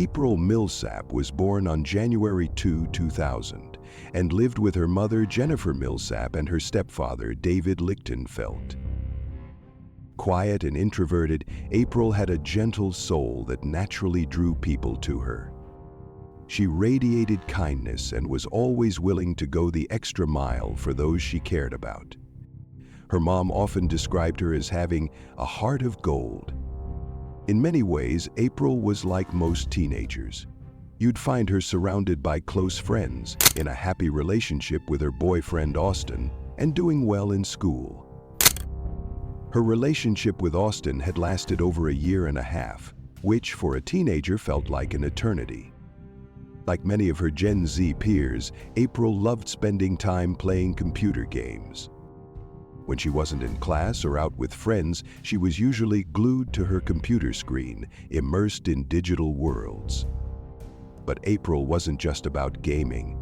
April Millsap was born on January 2, 2000, and lived with her mother Jennifer Millsap and her stepfather David Lichtenfeld. Quiet and introverted, April had a gentle soul that naturally drew people to her. She radiated kindness and was always willing to go the extra mile for those she cared about. Her mom often described her as having a heart of gold. In many ways, April was like most teenagers. You'd find her surrounded by close friends, in a happy relationship with her boyfriend Austin, and doing well in school. Her relationship with Austin had lasted over a year and a half, which for a teenager felt like an eternity. Like many of her Gen Z peers, April loved spending time playing computer games. When she wasn't in class or out with friends, she was usually glued to her computer screen, immersed in digital worlds. But April wasn't just about gaming.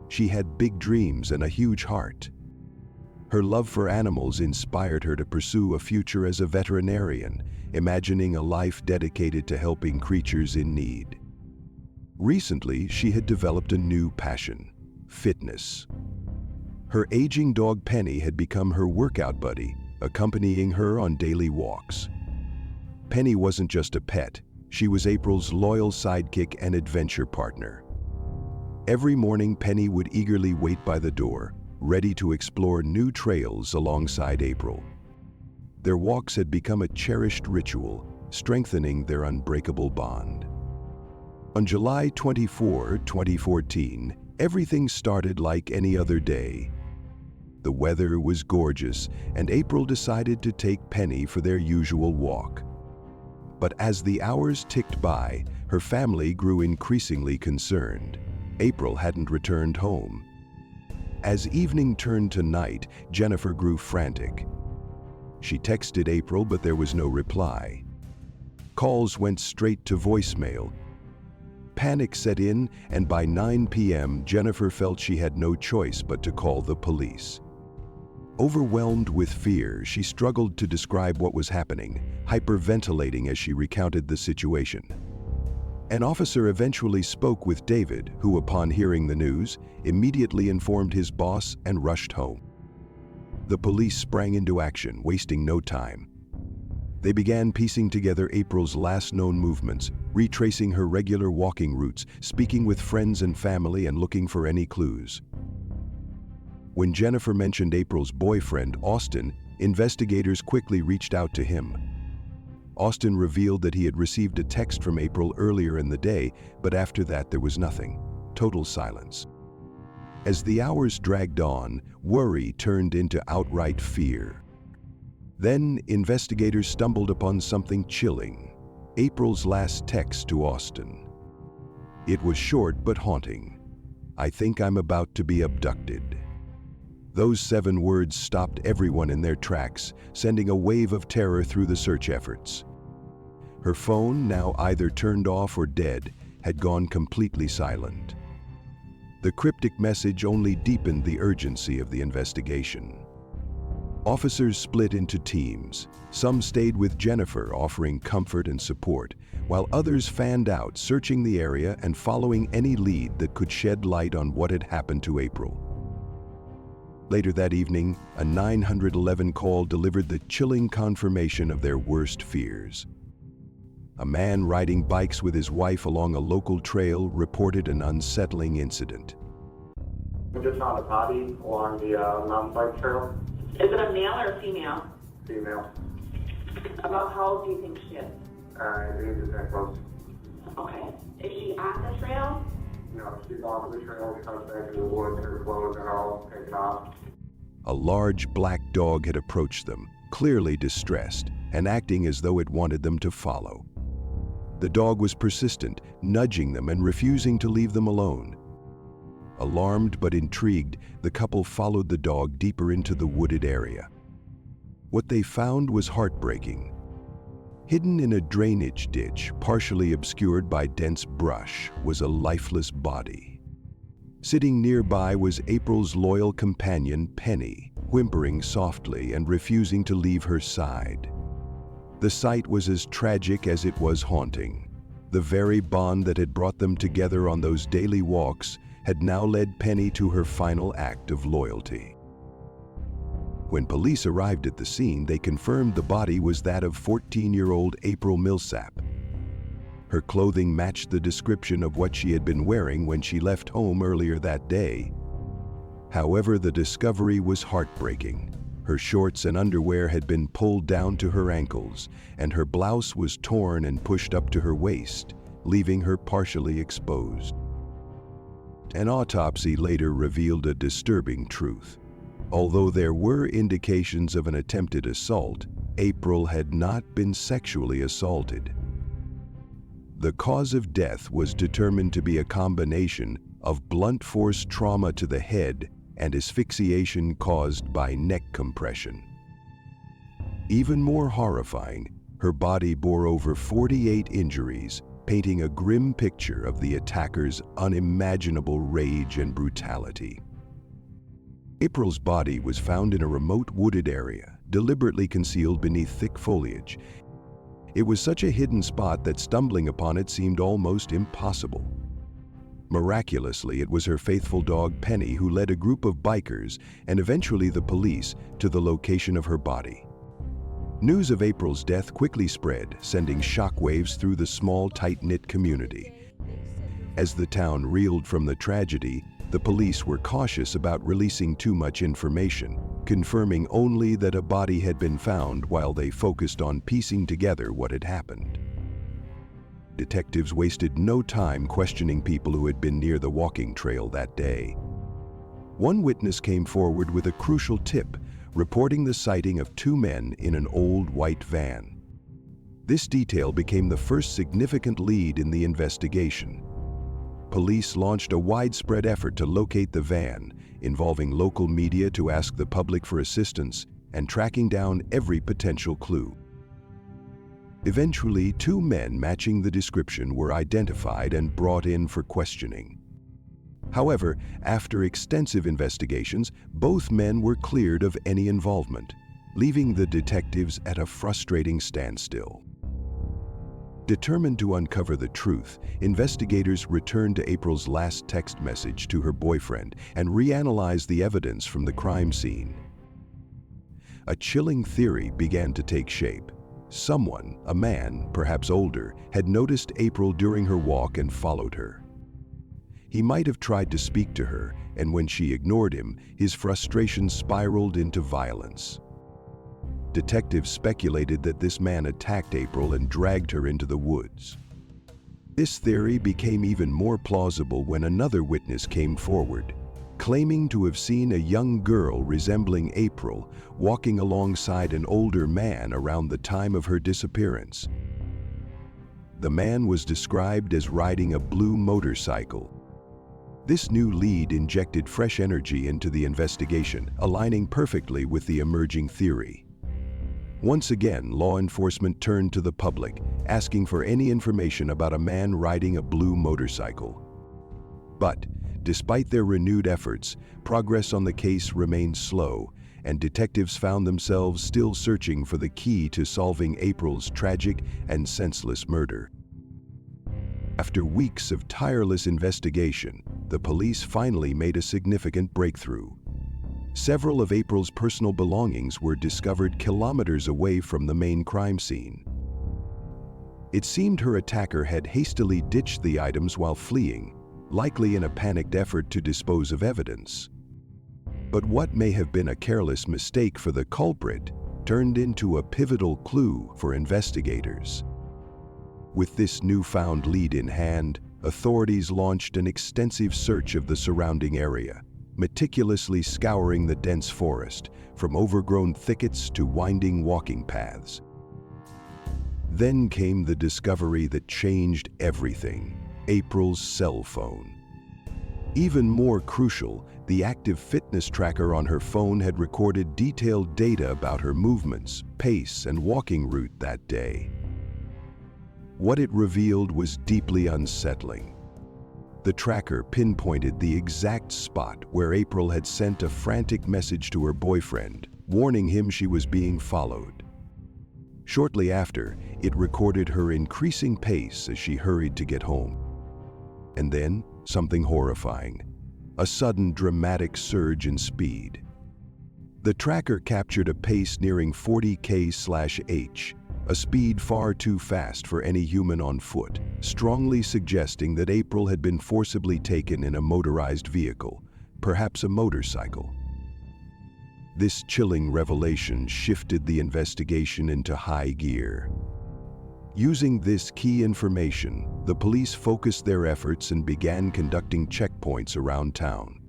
She had big dreams and a huge heart. Her love for animals inspired her to pursue a future as a veterinarian, imagining a life dedicated to helping creatures in need. Recently, she had developed a new passion: fitness. Her aging dog Penny had become her workout buddy, accompanying her on daily walks. Penny wasn't just a pet, she was April's loyal sidekick and adventure partner. Every morning, Penny would eagerly wait by the door, ready to explore new trails alongside April. Their walks had become a cherished ritual, strengthening their unbreakable bond. On July 24, 2014, everything started like any other day. The weather was gorgeous, and April decided to take Penny for their usual walk. But as the hours ticked by, her family grew increasingly concerned. April hadn't returned home. As evening turned to night, Jennifer grew frantic. She texted April, but there was no reply. Calls went straight to voicemail. Panic set in, and by 9 p.m., Jennifer felt she had no choice but to call the police. Overwhelmed with fear, she struggled to describe what was happening, hyperventilating as she recounted the situation. An officer eventually spoke with David, who, upon hearing the news, immediately informed his boss and rushed home. The police sprang into action, wasting no time. They began piecing together April's last known movements, retracing her regular walking routes, speaking with friends and family, and looking for any clues. When Jennifer mentioned April's boyfriend, Austin, investigators quickly reached out to him. Austin revealed that he had received a text from April earlier in the day, but after that there was nothing. Total silence. As the hours dragged on, worry turned into outright fear. Then, investigators stumbled upon something chilling: April's last text to Austin. It was short but haunting. "I think I'm about to be abducted." Those 7 words stopped everyone in their tracks, sending a wave of terror through the search efforts. Her phone, now either turned off or dead, had gone completely silent. The cryptic message only deepened the urgency of the investigation. Officers split into teams. Some stayed with Jennifer, offering comfort and support, while others fanned out, searching the area and following any lead that could shed light on what had happened to April. Later that evening, a 911 call delivered the chilling confirmation of their worst fears. A man riding bikes with his wife along a local trail reported an unsettling incident. We just found a body along the mountain bike trail. Is it a male or a female? Female. About how old do you think she is? I think it's that close. Okay. Is she on the trail? No, she's off the trail. She comes back to the woods, her clothes are all taken off. A large black dog had approached them, clearly distressed, and acting as though it wanted them to follow. The dog was persistent, nudging them and refusing to leave them alone. Alarmed but intrigued, the couple followed the dog deeper into the wooded area. What they found was heartbreaking. Hidden in a drainage ditch, partially obscured by dense brush, was a lifeless body. Sitting nearby was April's loyal companion, Penny, whimpering softly and refusing to leave her side. The sight was as tragic as it was haunting. The very bond that had brought them together on those daily walks had now led Penny to her final act of loyalty. When police arrived at the scene, they confirmed the body was that of 14-year-old April Millsap. Her clothing matched the description of what she had been wearing when she left home earlier that day. However, the discovery was heartbreaking. Her shorts and underwear had been pulled down to her ankles, and her blouse was torn and pushed up to her waist, leaving her partially exposed. An autopsy later revealed a disturbing truth. Although there were indications of an attempted assault, April had not been sexually assaulted. The cause of death was determined to be a combination of blunt force trauma to the head and asphyxiation caused by neck compression. Even more horrifying, her body bore over 48 injuries, painting a grim picture of the attacker's unimaginable rage and brutality. April's body was found in a remote wooded area, deliberately concealed beneath thick foliage. It was such a hidden spot that stumbling upon it seemed almost impossible. Miraculously, it was her faithful dog Penny who led a group of bikers and eventually the police to the location of her body. News of April's death quickly spread, sending shockwaves through the small, tight-knit community. As the town reeled from the tragedy, the police were cautious about releasing too much information, confirming only that a body had been found while they focused on piecing together what had happened. Detectives wasted no time questioning people who had been near the walking trail that day. One witness came forward with a crucial tip, reporting the sighting of two men in an old white van. This detail became the first significant lead in the investigation. Police launched a widespread effort to locate the van, involving local media to ask the public for assistance and tracking down every potential clue. Eventually, two men matching the description were identified and brought in for questioning. However, after extensive investigations, both men were cleared of any involvement, leaving the detectives at a frustrating standstill. Determined to uncover the truth, investigators returned to April's last text message to her boyfriend and reanalyzed the evidence from the crime scene. A chilling theory began to take shape. Someone, a man, perhaps older, had noticed April during her walk and followed her. He might have tried to speak to her, and when she ignored him, his frustration spiraled into violence. Detectives speculated that this man attacked April and dragged her into the woods. This theory became even more plausible when another witness came forward, claiming to have seen a young girl resembling April walking alongside an older man around the time of her disappearance. The man was described as riding a blue motorcycle. This new lead injected fresh energy into the investigation, aligning perfectly with the emerging theory. Once again, law enforcement turned to the public, asking for any information about a man riding a blue motorcycle. But, despite their renewed efforts, progress on the case remained slow, and detectives found themselves still searching for the key to solving April's tragic and senseless murder. After weeks of tireless investigation, the police finally made a significant breakthrough. Several of April's personal belongings were discovered kilometers away from the main crime scene. It seemed her attacker had hastily ditched the items while fleeing, likely in a panicked effort to dispose of evidence. But what may have been a careless mistake for the culprit turned into a pivotal clue for investigators. With this newfound lead in hand, authorities launched an extensive search of the surrounding area, meticulously scouring the dense forest, from overgrown thickets to winding walking paths. Then came the discovery that changed everything: April's cell phone. Even more crucial, the active fitness tracker on her phone had recorded detailed data about her movements, pace, and walking route that day. What it revealed was deeply unsettling. The tracker pinpointed the exact spot where April had sent a frantic message to her boyfriend, warning him she was being followed. Shortly after, It recorded her increasing pace as she hurried to get home. And then, something horrifying. A sudden dramatic surge in speed. The tracker captured a pace nearing 40 km/h, a speed far too fast for any human on foot, strongly suggesting that April had been forcibly taken in a motorized vehicle, perhaps a motorcycle. This chilling revelation shifted the investigation into high gear. Using this key information, the police focused their efforts and began conducting checkpoints around town.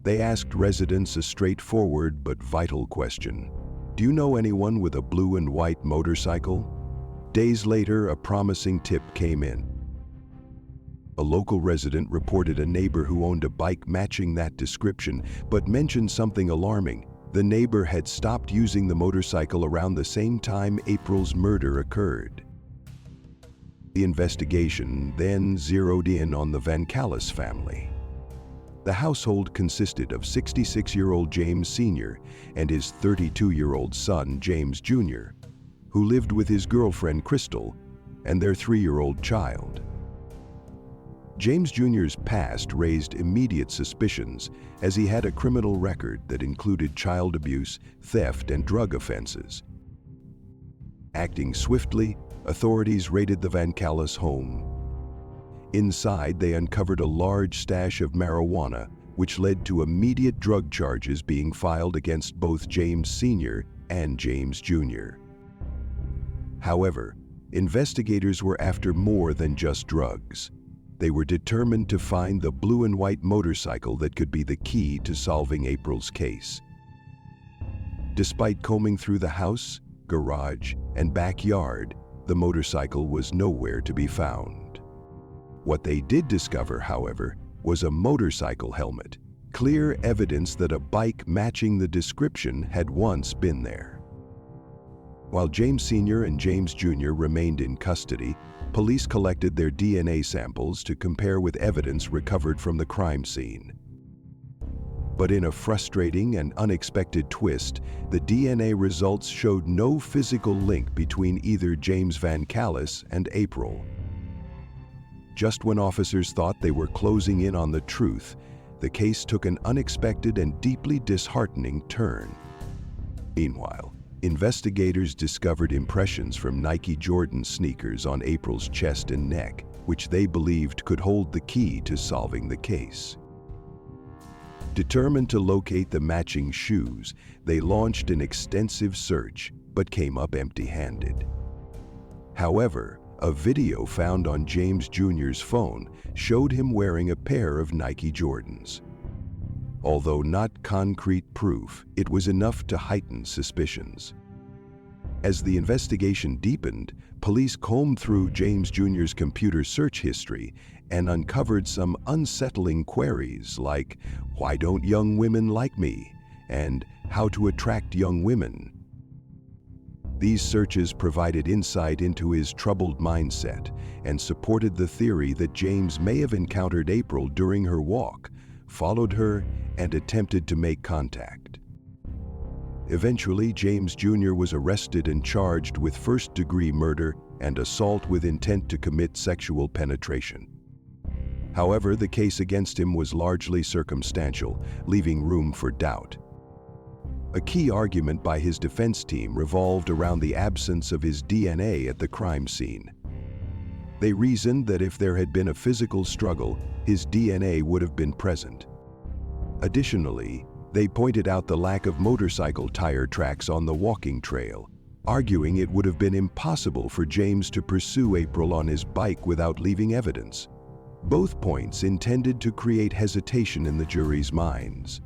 They asked residents a straightforward but vital question. Do you know anyone with a blue and white motorcycle? Days later, a promising tip came in. A local resident reported a neighbor who owned a bike matching that description, but mentioned something alarming. The neighbor had stopped using the motorcycle around the same time April's murder occurred. The investigation then zeroed in on the Vancalis family. The household consisted of 66-year-old James Sr. and his 32-year-old son, James Jr., who lived with his girlfriend, Crystal, and their 3-year-old child. James Jr.'s past raised immediate suspicions, as he had a criminal record that included child abuse, theft, and drug offenses. Acting swiftly, authorities raided the Vancalis home. Inside, they uncovered a large stash of marijuana, which led to immediate drug charges being filed against both James Sr. and James Jr. However, investigators were after more than just drugs. They were determined to find the blue and white motorcycle that could be the key to solving April's case. Despite combing through the house, garage, and backyard, the motorcycle was nowhere to be found. What they did discover, however, was a motorcycle helmet, clear evidence that a bike matching the description had once been there. While James Sr. and James Jr. remained in custody, police collected their DNA samples to compare with evidence recovered from the crime scene. But in a frustrating and unexpected twist, the DNA results showed no physical link between either James Vancalis and April. Just when officers thought they were closing in on the truth, the case took an unexpected and deeply disheartening turn. Meanwhile, investigators discovered impressions from Nike Jordan sneakers on April's chest and neck, which they believed could hold the key to solving the case. Determined to locate the matching shoes, they launched an extensive search, but came up empty-handed. However, a video found on James Jr.'s phone showed him wearing a pair of Nike Jordans. Although not concrete proof, it was enough to heighten suspicions. As the investigation deepened, police combed through James Jr.'s computer search history and uncovered some unsettling queries like, "Why don't young women like me?" and "How to attract young women." These searches provided insight into his troubled mindset and supported the theory that James may have encountered April during her walk, followed her, and attempted to make contact. Eventually, James Jr. was arrested and charged with first-degree murder and assault with intent to commit sexual penetration. However, the case against him was largely circumstantial, leaving room for doubt. A key argument by his defense team revolved around the absence of his DNA at the crime scene. They reasoned that if there had been a physical struggle, his DNA would have been present. Additionally, they pointed out the lack of motorcycle tire tracks on the walking trail, arguing it would have been impossible for James to pursue April on his bike without leaving evidence. Both points intended to create hesitation in the jury's minds.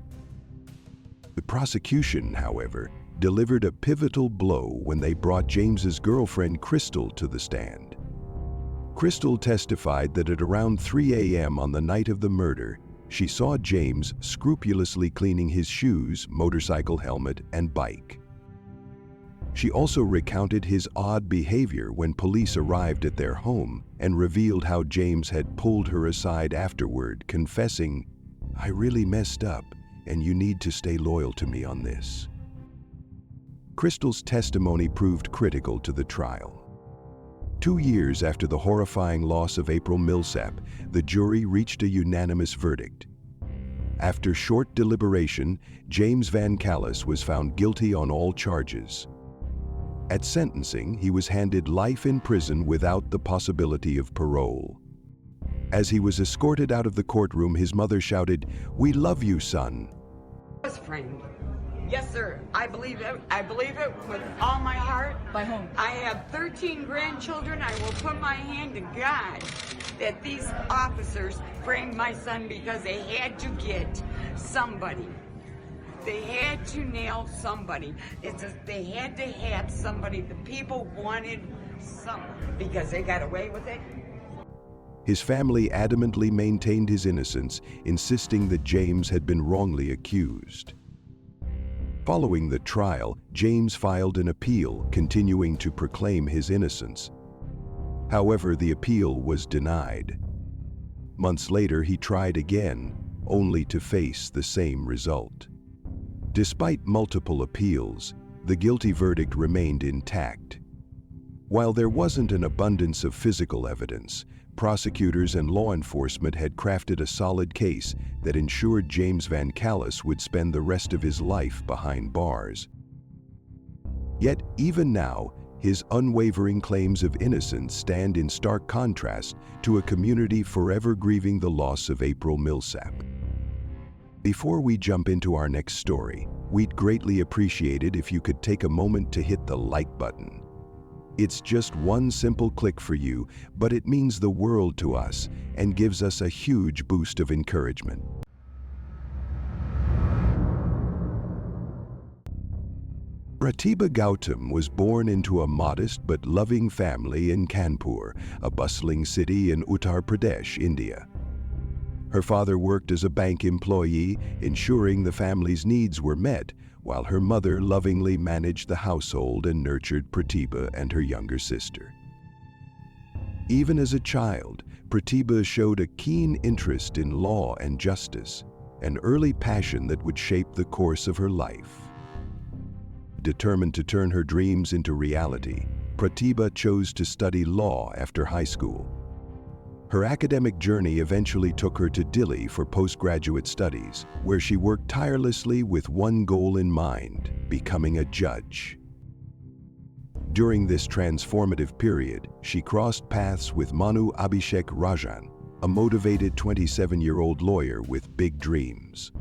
The prosecution, however, delivered a pivotal blow when they brought James's girlfriend Crystal to the stand. Crystal testified that at around 3 a.m. on the night of the murder, she saw James scrupulously cleaning his shoes, motorcycle helmet, and bike. She also recounted his odd behavior when police arrived at their home and revealed how James had pulled her aside afterward, confessing, "I really messed up, and you need to stay loyal to me on this." Crystal's testimony proved critical to the trial. 2 years after the horrifying loss of April Millsap, the jury reached a unanimous verdict. After short deliberation, James Van Callis was found guilty on all charges. At sentencing, he was handed life in prison without the possibility of parole. As he was escorted out of the courtroom, his mother shouted, "We love you, son." Was framed. Yes, sir. I believe it. I believe it with all my heart. By whom? I have 13 grandchildren. I will put my hand to God that these officers framed my son because they had to get somebody. They had to nail somebody. It's just, they had to have somebody. The people wanted someone because they got away with it. His family adamantly maintained his innocence, insisting that James had been wrongly accused. Following the trial, James filed an appeal, continuing to proclaim his innocence. However, the appeal was denied. Months later, he tried again, only to face the same result. Despite multiple appeals, the guilty verdict remained intact. While there wasn't an abundance of physical evidence, prosecutors and law enforcement had crafted a solid case that ensured James Van Callis would spend the rest of his life behind bars. Yet, even now, his unwavering claims of innocence stand in stark contrast to a community forever grieving the loss of April Millsap. Before we jump into our next story, we'd greatly appreciate it if you could take a moment to hit the like button. It's just one simple click for you, but it means the world to us and gives us a huge boost of encouragement. Pratibha Gautam was born into a modest but loving family in Kanpur, a bustling city in Uttar Pradesh, India. Her father worked as a bank employee, ensuring the family's needs were met, while her mother lovingly managed the household and nurtured Pratibha and her younger sister. Even as a child, Pratibha showed a keen interest in law and justice, an early passion that would shape the course of her life. Determined to turn her dreams into reality, Pratibha chose to study law after high school. Her academic journey eventually took her to Delhi for postgraduate studies, where she worked tirelessly with one goal in mind: becoming a judge. During this transformative period, she crossed paths with Manu Abhishek Rajan, a motivated 27-year-old lawyer with big dreams.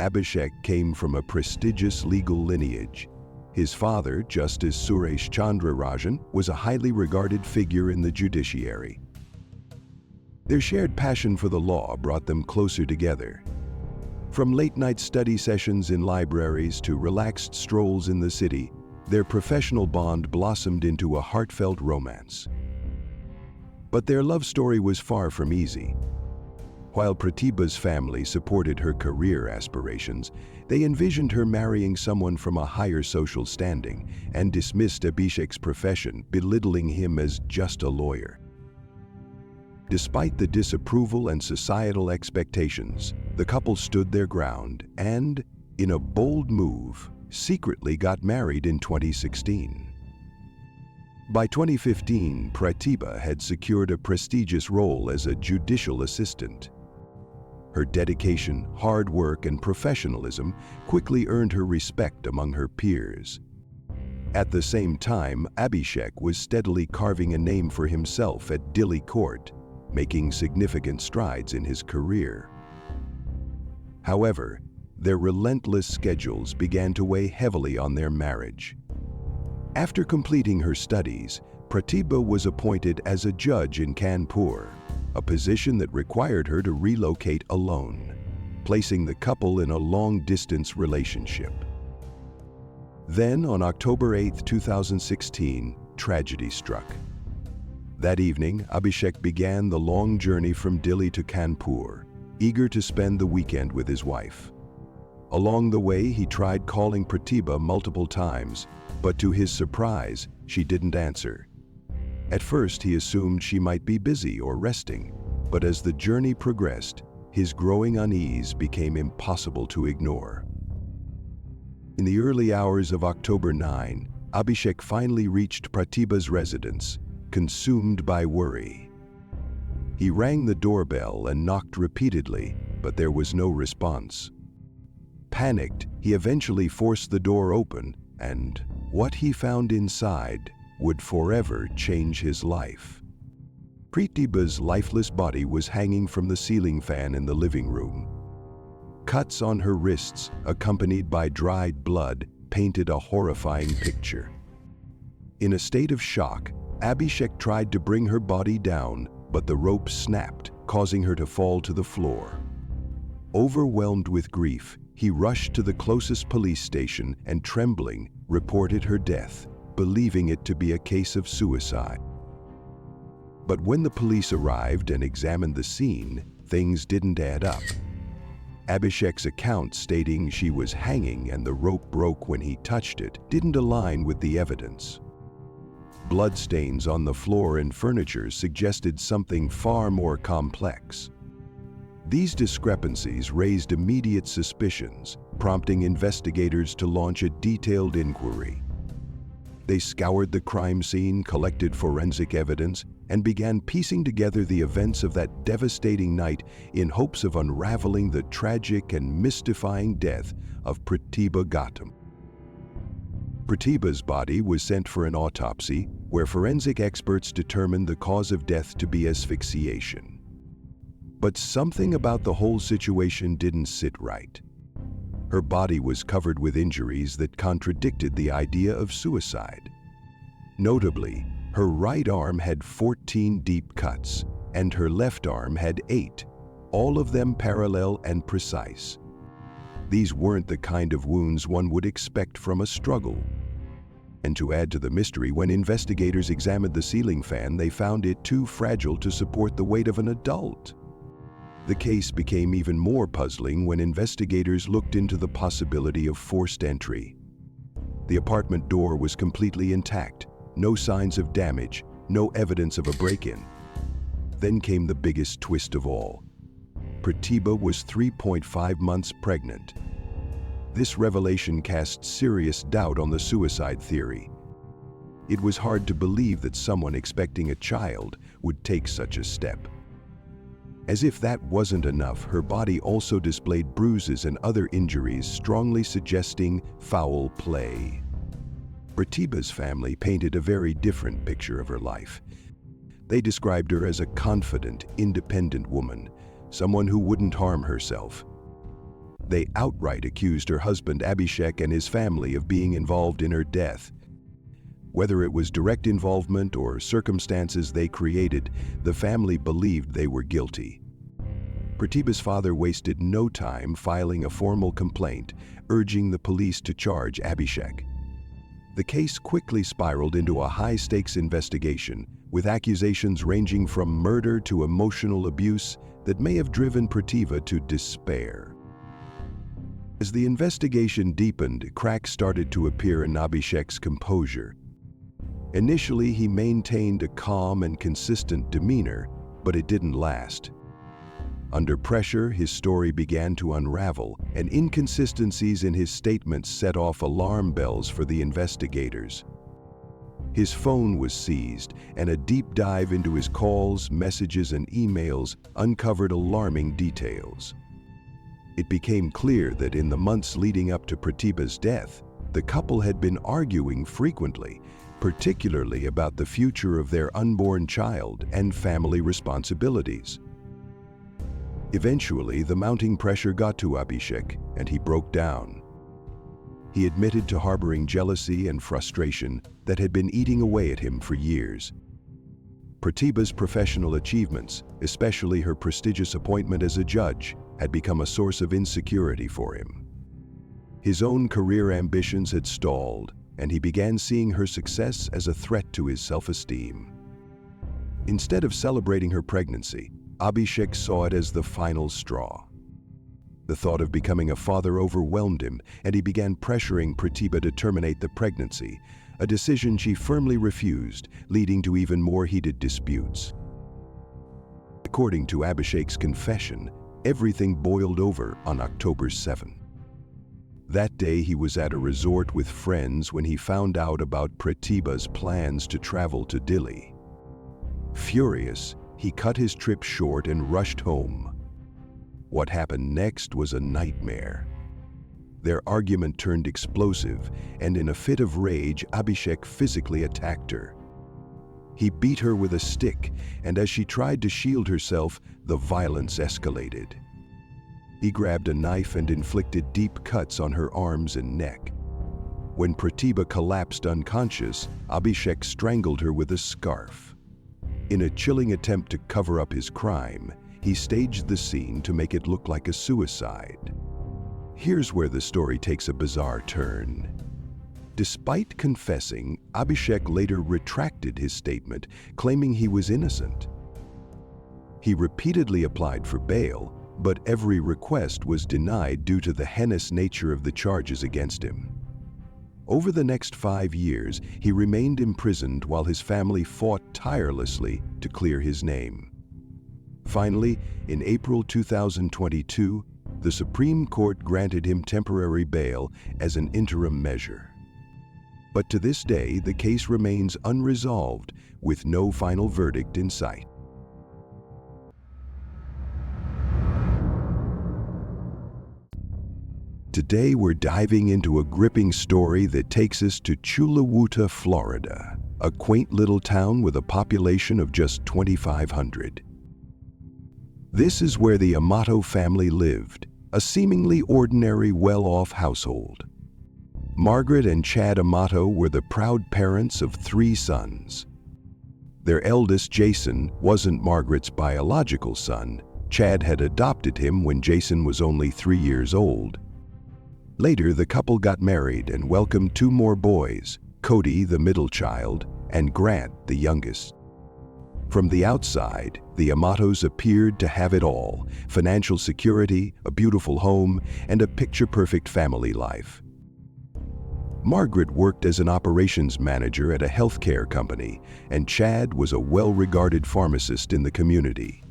Abhishek came from a prestigious legal lineage. His father, Justice Suresh Chandra Rajan, was a highly regarded figure in the judiciary. Their shared passion for the law brought them closer together. From late-night study sessions in libraries to relaxed strolls in the city, their professional bond blossomed into a heartfelt romance. But their love story was far from easy. While Pratibha's family supported her career aspirations, they envisioned her marrying someone from a higher social standing and dismissed Abhishek's profession, belittling him as just a lawyer. Despite the disapproval and societal expectations, the couple stood their ground and, in a bold move, secretly got married in 2016. By 2015, Pratibha had secured a prestigious role as a judicial assistant. Her dedication, hard work, and professionalism quickly earned her respect among her peers. At the same time, Abhishek was steadily carving a name for himself at Delhi court, making significant strides in his career. However, their relentless schedules began to weigh heavily on their marriage. After completing her studies, Pratibha was appointed as a judge in Kanpur, a position that required her to relocate alone, placing the couple in a long-distance relationship. Then, on October 8, 2016, tragedy struck. That evening, Abhishek began the long journey from Delhi to Kanpur, eager to spend the weekend with his wife. Along the way, he tried calling Pratibha multiple times, but to his surprise, she didn't answer. At first, he assumed she might be busy or resting, but as the journey progressed, his growing unease became impossible to ignore. In the early hours of October 9, Abhishek finally reached Pratibha's residence, consumed by worry. He rang the doorbell and knocked repeatedly, but there was no response. Panicked, he eventually forced the door open, and what he found inside would forever change his life. Pratibha's lifeless body was hanging from the ceiling fan in the living room. Cuts on her wrists, accompanied by dried blood, painted a horrifying picture. In a state of shock, Abhishek tried to bring her body down, but the rope snapped, causing her to fall to the floor. Overwhelmed with grief, he rushed to the closest police station and, trembling, reported her death, believing it to be a case of suicide. But when the police arrived and examined the scene, things didn't add up. Abhishek's account stating she was hanging and the rope broke when he touched it didn't align with the evidence. Bloodstains on the floor and furniture suggested something far more complex. These discrepancies raised immediate suspicions, prompting investigators to launch a detailed inquiry. They scoured the crime scene, collected forensic evidence, and began piecing together the events of that devastating night in hopes of unraveling the tragic and mystifying death of Pratibha Gautam. Pratibha's body was sent for an autopsy, where forensic experts determined the cause of death to be asphyxiation. But something about the whole situation didn't sit right. Her body was covered with injuries that contradicted the idea of suicide. Notably, her right arm had 14 deep cuts, and her left arm had 8, all of them parallel and precise. These weren't the kind of wounds one would expect from a struggle. And to add to the mystery, when investigators examined the ceiling fan, they found it too fragile to support the weight of an adult. The case became even more puzzling when investigators looked into the possibility of forced entry. The apartment door was completely intact, no signs of damage, no evidence of a break-in. Then came the biggest twist of all. Pratibha was 3.5 months pregnant. This revelation cast serious doubt on the suicide theory. It was hard to believe that someone expecting a child would take such a step. As if that wasn't enough, her body also displayed bruises and other injuries, strongly suggesting foul play. Pratibha's family painted a very different picture of her life. They described her as a confident, independent woman, someone who wouldn't harm herself. They outright accused her husband Abhishek and his family of being involved in her death. Whether it was direct involvement or circumstances they created, the family believed they were guilty. Pratibha's father wasted no time filing a formal complaint, urging the police to charge Abhishek. The case quickly spiraled into a high-stakes investigation, with accusations ranging from murder to emotional abuse that may have driven Pratibha to despair. As the investigation deepened, cracks started to appear in Abhishek's composure. Initially, he maintained a calm and consistent demeanor, but it didn't last. Under pressure, his story began to unravel, and inconsistencies in his statements set off alarm bells for the investigators. His phone was seized, and a deep dive into his calls, messages, and emails uncovered alarming details. It became clear that in the months leading up to Pratibha's death, the couple had been arguing frequently, particularly about the future of their unborn child and family responsibilities. Eventually, the mounting pressure got to Abhishek, and he broke down. He admitted to harboring jealousy and frustration that had been eating away at him for years. Pratibha's professional achievements, especially her prestigious appointment as a judge, had become a source of insecurity for him. His own career ambitions had stalled, and he began seeing her success as a threat to his self-esteem. Instead of celebrating her pregnancy, Abhishek saw it as the final straw. The thought of becoming a father overwhelmed him, and he began pressuring Pratibha to terminate the pregnancy, a decision she firmly refused, leading to even more heated disputes. According to Abhishek's confession, everything boiled over on October 7. That day he was at a resort with friends when he found out about Pratibha's plans to travel to Delhi. Furious, he cut his trip short and rushed home. What happened next was a nightmare. Their argument turned explosive, and in a fit of rage, Abhishek physically attacked her. He beat her with a stick, and as she tried to shield herself, the violence escalated. He grabbed a knife and inflicted deep cuts on her arms and neck. When Pratibha collapsed unconscious, Abhishek strangled her with a scarf. In a chilling attempt to cover up his crime, he staged the scene to make it look like a suicide. Here's where the story takes a bizarre turn. Despite confessing, Abhishek later retracted his statement, claiming he was innocent. He repeatedly applied for bail, but every request was denied due to the heinous nature of the charges against him. Over the next 5 years, he remained imprisoned while his family fought tirelessly to clear his name. Finally, in April 2022, the Supreme Court granted him temporary bail as an interim measure. But to this day, the case remains unresolved, with no final verdict in sight. Today we're diving into a gripping story that takes us to Chulawuta, Florida, a quaint little town with a population of just 2,500. This is where the Amato family lived, a seemingly ordinary, well-off household. Margaret and Chad Amato were the proud parents of 3 sons. Their eldest, Jason, wasn't Margaret's biological son. Chad had adopted him when Jason was only 3 years old. Later, the couple got married and welcomed 2 more boys, Cody, the middle child, and Grant, the youngest. From the outside, the Amatos appeared to have it all: financial security, a beautiful home, and a picture-perfect family life. Margaret worked as an operations manager at a healthcare company, and Chad was a well-regarded pharmacist in the community.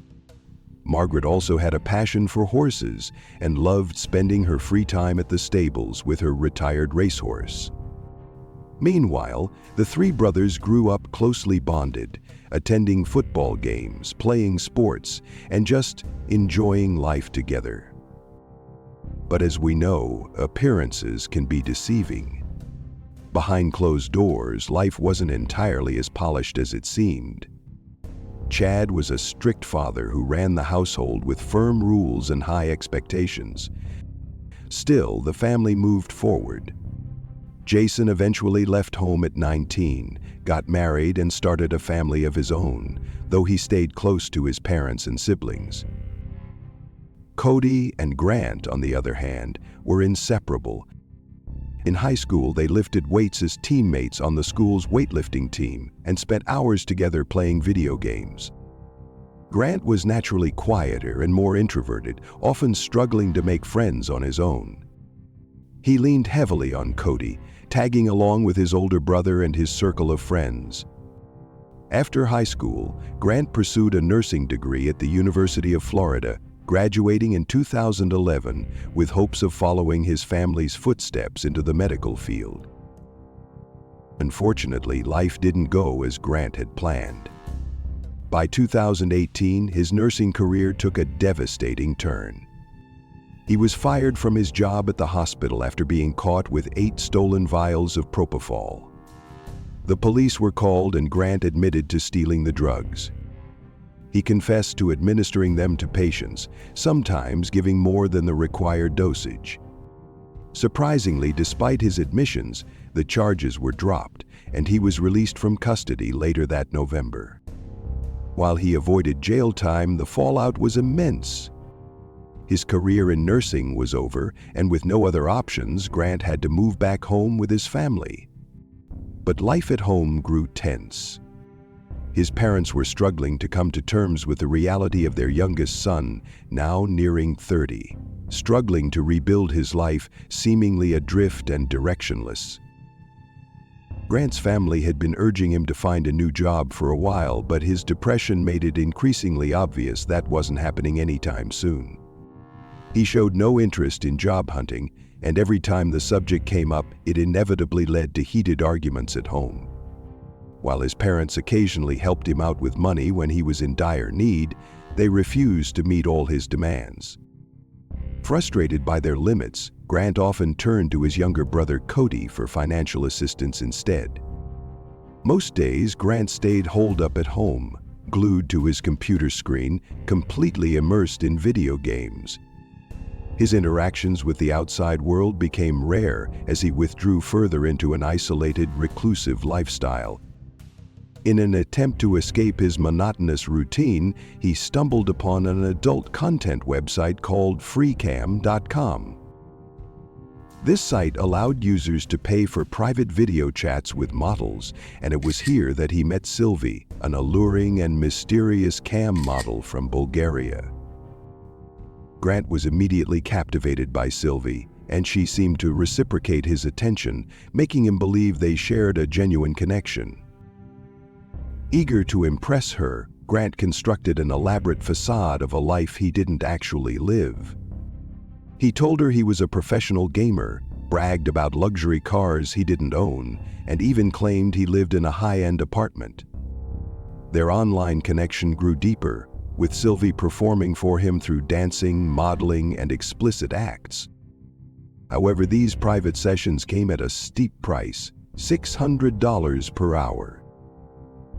Margaret also had a passion for horses and loved spending her free time at the stables with her retired racehorse. Meanwhile, the 3 brothers grew up closely bonded, attending football games, playing sports, and just enjoying life together. But as we know, appearances can be deceiving. Behind closed doors, life wasn't entirely as polished as it seemed. Chad was a strict father who ran the household with firm rules and high expectations. Still, the family moved forward. Jason eventually left home at 19, got married, and started a family of his own, though he stayed close to his parents and siblings. Cody and Grant, on the other hand, were inseparable. In high school, they lifted weights as teammates on the school's weightlifting team and spent hours together playing video games. Grant was naturally quieter and more introverted, often struggling to make friends on his own. He leaned heavily on Cody, tagging along with his older brother and his circle of friends. After high school, Grant pursued a nursing degree at the University of Florida, graduating in 2011 with hopes of following his family's footsteps into the medical field. Unfortunately, life didn't go as Grant had planned. By 2018, his nursing career took a devastating turn. He was fired from his job at the hospital after being caught with 8 stolen vials of propofol. The police were called and Grant admitted to stealing the drugs. He confessed to administering them to patients, sometimes giving more than the required dosage. Surprisingly, despite his admissions, the charges were dropped, and he was released from custody later that November. While he avoided jail time, the fallout was immense. His career in nursing was over, and with no other options, Grant had to move back home with his family. But life at home grew tense. His parents were struggling to come to terms with the reality of their youngest son, now nearing 30, struggling to rebuild his life, seemingly adrift and directionless. Grant's family had been urging him to find a new job for a while, but his depression made it increasingly obvious that wasn't happening anytime soon. He showed no interest in job hunting, and every time the subject came up, it inevitably led to heated arguments at home. While his parents occasionally helped him out with money when he was in dire need, they refused to meet all his demands. Frustrated by their limits, Grant often turned to his younger brother Cody for financial assistance instead. Most days, Grant stayed holed up at home, glued to his computer screen, completely immersed in video games. His interactions with the outside world became rare as he withdrew further into an isolated, reclusive lifestyle. In an attempt to escape his monotonous routine, he stumbled upon an adult content website called freecam.com. This site allowed users to pay for private video chats with models, and it was here that he met Sylvie, an alluring and mysterious cam model from Bulgaria. Grant was immediately captivated by Sylvie, and she seemed to reciprocate his attention, making him believe they shared a genuine connection. Eager to impress her, Grant constructed an elaborate facade of a life he didn't actually live. He told her he was a professional gamer, bragged about luxury cars he didn't own, and even claimed he lived in a high-end apartment. Their online connection grew deeper, with Sylvie performing for him through dancing, modeling, and explicit acts. However, these private sessions came at a steep price, $600 per hour.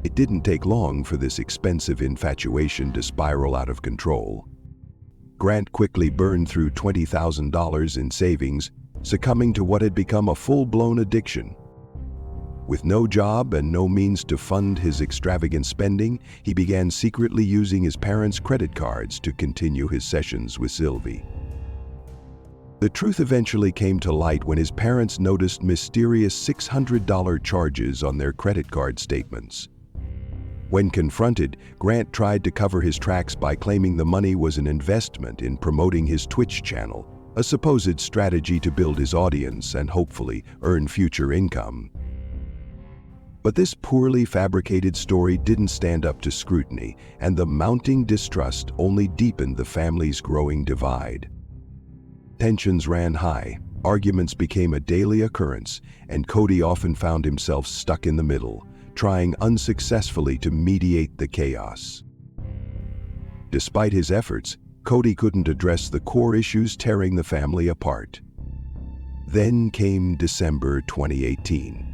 It didn't take long for this expensive infatuation to spiral out of control. Grant quickly burned through $20,000 in savings, succumbing to what had become a full-blown addiction. With no job and no means to fund his extravagant spending, he began secretly using his parents' credit cards to continue his sessions with Sylvie. The truth eventually came to light when his parents noticed mysterious $600 charges on their credit card statements. When confronted, Grant tried to cover his tracks by claiming the money was an investment in promoting his Twitch channel, a supposed strategy to build his audience and hopefully earn future income. But this poorly fabricated story didn't stand up to scrutiny, and the mounting distrust only deepened the family's growing divide. Tensions ran high, arguments became a daily occurrence, and Cody often found himself stuck in the middle, trying unsuccessfully to mediate the chaos. Despite his efforts, Cody couldn't address the core issues tearing the family apart. Then came December 2018.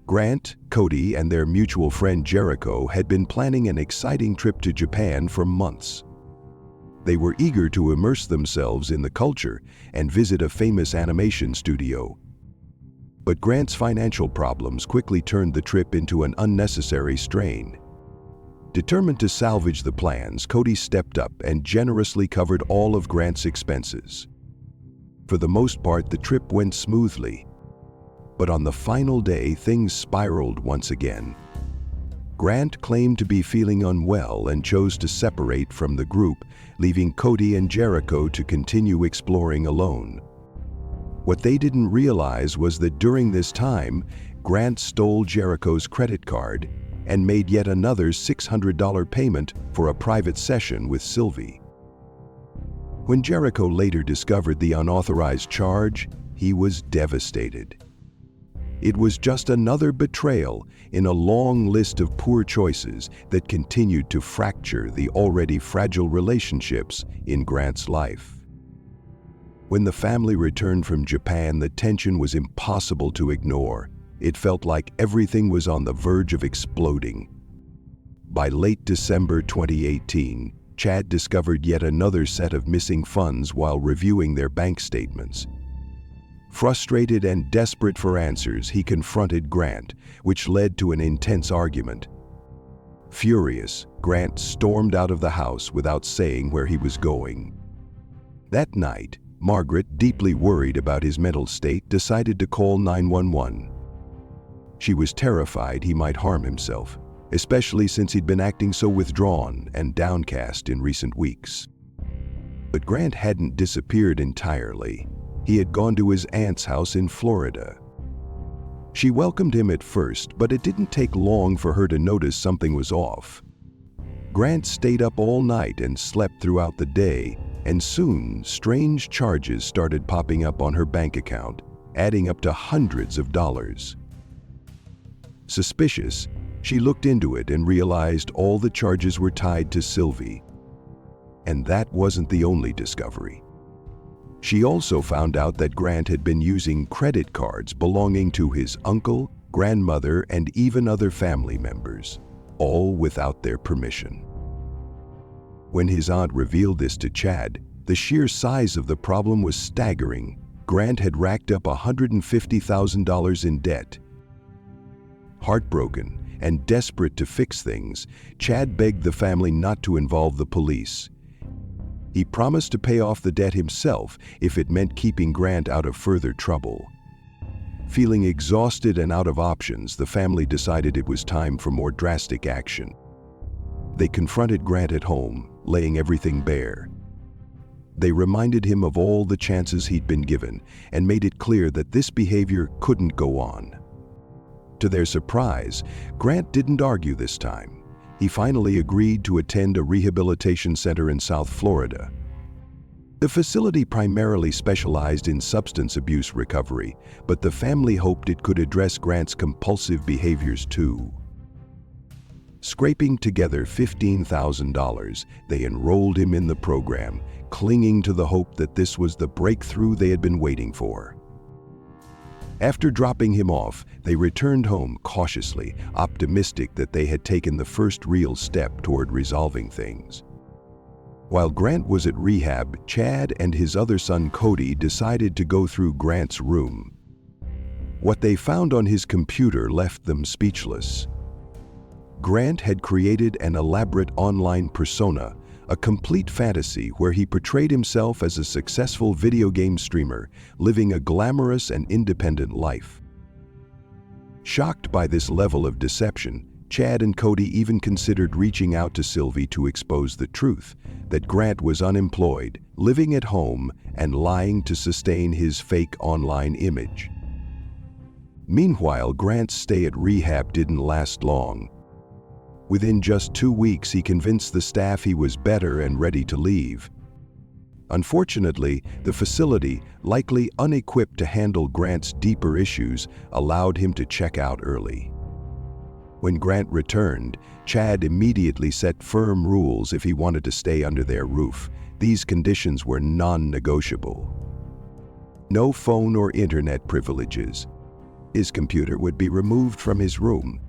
Grant, Cody, and their mutual friend Jericho had been planning an exciting trip to Japan for months. They were eager to immerse themselves in the culture and visit a famous animation studio. But Grant's financial problems quickly turned the trip into an unnecessary strain. Determined to salvage the plans, Cody stepped up and generously covered all of Grant's expenses. For the most part, the trip went smoothly. But on the final day, things spiraled once again. Grant claimed to be feeling unwell and chose to separate from the group, leaving Cody and Jericho to continue exploring alone. What they didn't realize was that during this time, Grant stole Jericho's credit card and made yet another $600 payment for a private session with Sylvie. When Jericho later discovered the unauthorized charge, he was devastated. It was just another betrayal in a long list of poor choices that continued to fracture the already fragile relationships in Grant's life. When the family returned from Japan, the tension was impossible to ignore. It felt like everything was on the verge of exploding. By late December 2018, Chad discovered yet another set of missing funds while reviewing their bank statements. Frustrated and desperate for answers, he confronted Grant, which led to an intense argument. Furious, Grant stormed out of the house without saying where he was going. That night, Margaret, deeply worried about his mental state, decided to call 911. She was terrified he might harm himself, especially since he'd been acting so withdrawn and downcast in recent weeks. But Grant hadn't disappeared entirely. He had gone to his aunt's house in Florida. She welcomed him at first, but it didn't take long for her to notice something was off. Grant stayed up all night and slept throughout the day, and soon strange charges started popping up on her bank account, adding up to hundreds of dollars. Suspicious, she looked into it and realized all the charges were tied to Sylvie. And that wasn't the only discovery. She also found out that Grant had been using credit cards belonging to his uncle, grandmother, and even other family members, all without their permission. When his aunt revealed this to Chad, the sheer size of the problem was staggering. Grant had racked up $150,000 in debt. Heartbroken and desperate to fix things, Chad begged the family not to involve the police. He promised to pay off the debt himself if it meant keeping Grant out of further trouble. Feeling exhausted and out of options, the family decided it was time for more drastic action. They confronted Grant at home, laying everything bare. They reminded him of all the chances he'd been given and made it clear that this behavior couldn't go on. To their surprise, Grant didn't argue this time. He finally agreed to attend a rehabilitation center in South Florida. The facility primarily specialized in substance abuse recovery, but the family hoped it could address Grant's compulsive behaviors too. Scraping together $15,000, they enrolled him in the program, clinging to the hope that this was the breakthrough they had been waiting for. After dropping him off, they returned home cautiously, optimistic that they had taken the first real step toward resolving things. While Grant was at rehab, Chad and his other son Cody decided to go through Grant's room. What they found on his computer left them speechless. Grant had created an elaborate online persona, a complete fantasy where he portrayed himself as a successful video game streamer, living a glamorous and independent life. Shocked by this level of deception, Chad and Cody even considered reaching out to Sylvie to expose the truth, that Grant was unemployed, living at home, and lying to sustain his fake online image. Meanwhile, Grant's stay at rehab didn't last long. Within just 2 weeks, he convinced the staff he was better and ready to leave. Unfortunately, the facility, likely unequipped to handle Grant's deeper issues, allowed him to check out early. When Grant returned, Chad immediately set firm rules if he wanted to stay under their roof. These conditions were non-negotiable. No phone or internet privileges. His computer would be removed from his room.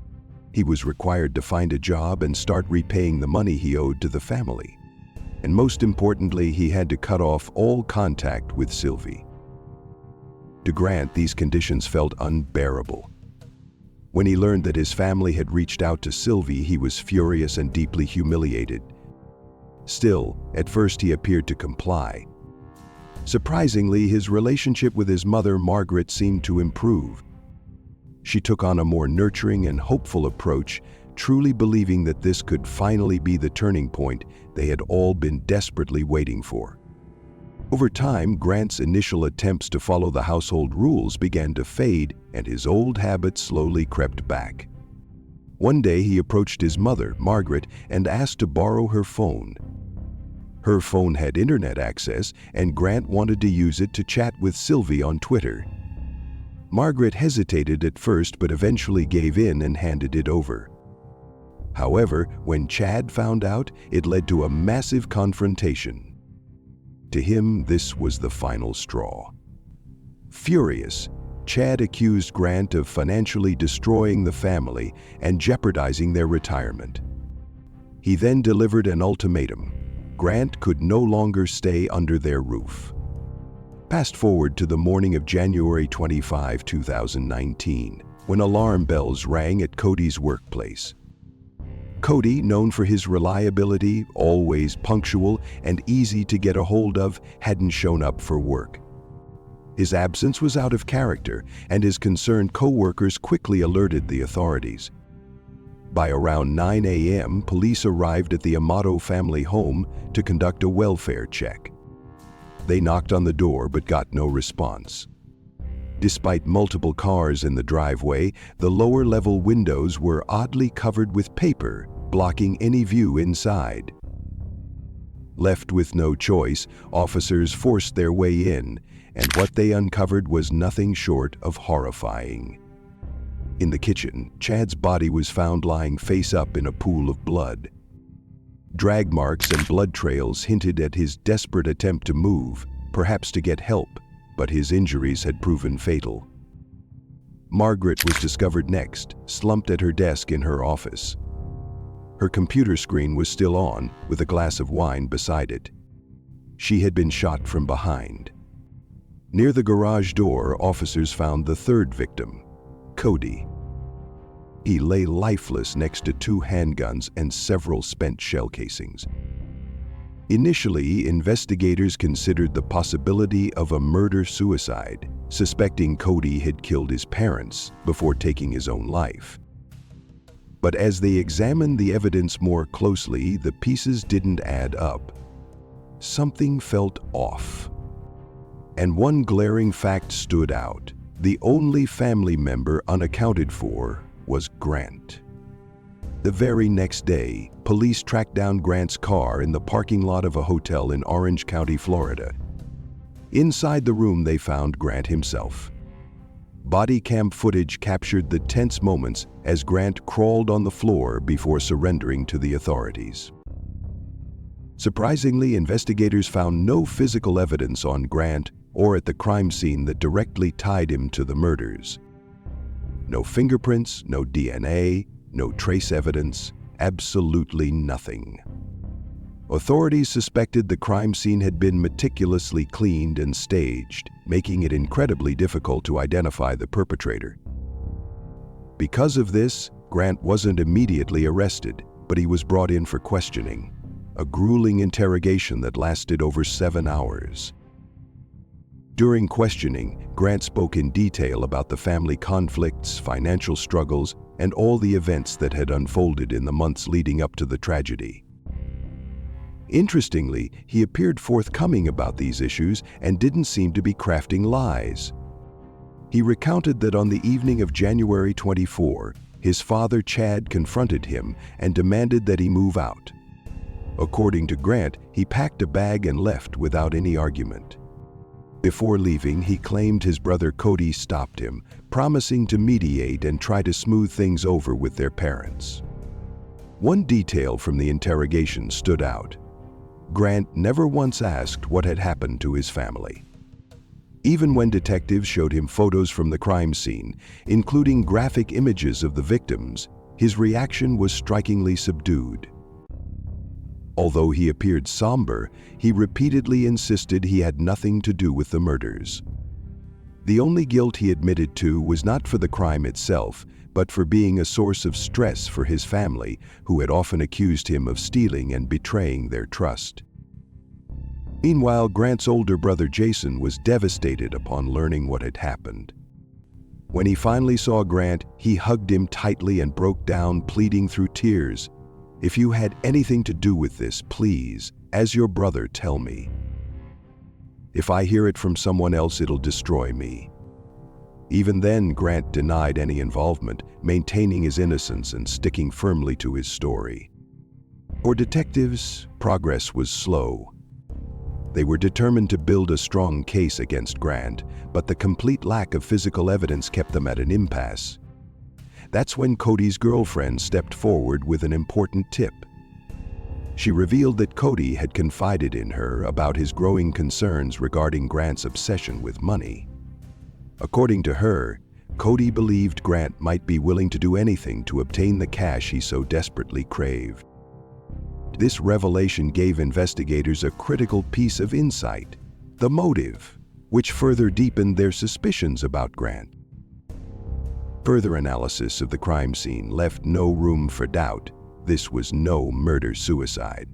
He was required to find a job and start repaying the money he owed to the family. And most importantly, he had to cut off all contact with Sylvie. To Grant, these conditions felt unbearable. When he learned that his family had reached out to Sylvie, he was furious and deeply humiliated. Still, at first he appeared to comply. Surprisingly, his relationship with his mother, Margaret, seemed to improve. She took on a more nurturing and hopeful approach, truly believing that this could finally be the turning point they had all been desperately waiting for. Over time, Grant's initial attempts to follow the household rules began to fade, and his old habits slowly crept back. One day, he approached his mother, Margaret, and asked to borrow her phone. Her phone had internet access, and Grant wanted to use it to chat with Sylvie on Twitter. Margaret hesitated at first, but eventually gave in and handed it over. However, when Chad found out, it led to a massive confrontation. To him, this was the final straw. Furious, Chad accused Grant of financially destroying the family and jeopardizing their retirement. He then delivered an ultimatum. Grant could no longer stay under their roof. Fast forward to the morning of January 25, 2019, when alarm bells rang at Cody's workplace. Cody, known for his reliability, always punctual, and easy to get a hold of, hadn't shown up for work. His absence was out of character, and his concerned co-workers quickly alerted the authorities. By around 9 a.m., police arrived at the Amato family home to conduct a welfare check. They knocked on the door but got no response. Despite multiple cars in the driveway, the lower-level windows were oddly covered with paper, blocking any view inside. Left with no choice, officers forced their way in, and what they uncovered was nothing short of horrifying. In the kitchen, Chad's body was found lying face up in a pool of blood. Drag marks and blood trails hinted at his desperate attempt to move, perhaps to get help, but his injuries had proven fatal. Margaret was discovered next, slumped at her desk in her office. Her computer screen was still on, with a glass of wine beside it. She had been shot from behind. Near the garage door, officers found the third victim, Cody. He lay lifeless next to 2 handguns and several spent shell casings. Initially, investigators considered the possibility of a murder-suicide, suspecting Cody had killed his parents before taking his own life. But as they examined the evidence more closely, the pieces didn't add up. Something felt off. And one glaring fact stood out. The only family member unaccounted for was Grant. The very next day, police tracked down Grant's car in the parking lot of a hotel in Orange County, Florida. Inside the room, they found Grant himself. Body cam footage captured the tense moments as Grant crawled on the floor before surrendering to the authorities. Surprisingly, investigators found no physical evidence on Grant or at the crime scene that directly tied him to the murders. No fingerprints, no DNA, no trace evidence, absolutely nothing. Authorities suspected the crime scene had been meticulously cleaned and staged, making it incredibly difficult to identify the perpetrator. Because of this, Grant wasn't immediately arrested, but he was brought in for questioning, a grueling interrogation that lasted over 7 hours. During questioning, Grant spoke in detail about the family conflicts, financial struggles, and all the events that had unfolded in the months leading up to the tragedy. Interestingly, he appeared forthcoming about these issues and didn't seem to be crafting lies. He recounted that on the evening of January 24, his father Chad confronted him and demanded that he move out. According to Grant, he packed a bag and left without any argument. Before leaving, he claimed his brother Cody stopped him, promising to mediate and try to smooth things over with their parents. One detail from the interrogation stood out. Grant never once asked what had happened to his family. Even when detectives showed him photos from the crime scene, including graphic images of the victims, his reaction was strikingly subdued. Although he appeared somber, he repeatedly insisted he had nothing to do with the murders. The only guilt he admitted to was not for the crime itself, but for being a source of stress for his family, who had often accused him of stealing and betraying their trust. Meanwhile, Grant's older brother Jason was devastated upon learning what had happened. When he finally saw Grant, he hugged him tightly and broke down, pleading through tears, "If you had anything to do with this, please, as your brother, tell me. If I hear it from someone else, it'll destroy me." Even then, Grant denied any involvement, maintaining his innocence and sticking firmly to his story. For detectives, progress was slow. They were determined to build a strong case against Grant, but the complete lack of physical evidence kept them at an impasse. That's when Cody's girlfriend stepped forward with an important tip. She revealed that Cody had confided in her about his growing concerns regarding Grant's obsession with money. According to her, Cody believed Grant might be willing to do anything to obtain the cash he so desperately craved. This revelation gave investigators a critical piece of insight, the motive, which further deepened their suspicions about Grant. Further analysis of the crime scene left no room for doubt. This was no murder-suicide.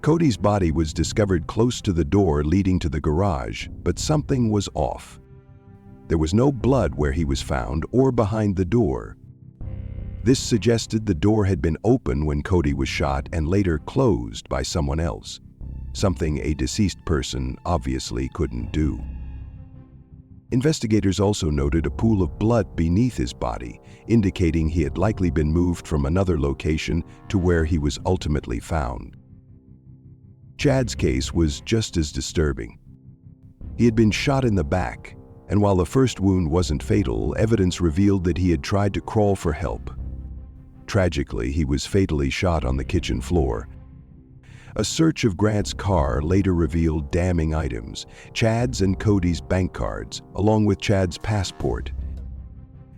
Cody's body was discovered close to the door leading to the garage, but something was off. There was no blood where he was found or behind the door. This suggested the door had been open when Cody was shot and later closed by someone else, something a deceased person obviously couldn't do. Investigators also noted a pool of blood beneath his body, indicating he had likely been moved from another location to where he was ultimately found. Chad's case was just as disturbing. He had been shot in the back, and while the first wound wasn't fatal, evidence revealed that he had tried to crawl for help. Tragically, he was fatally shot on the kitchen floor. A search of Grant's car later revealed damning items: Chad's and Cody's bank cards, along with Chad's passport.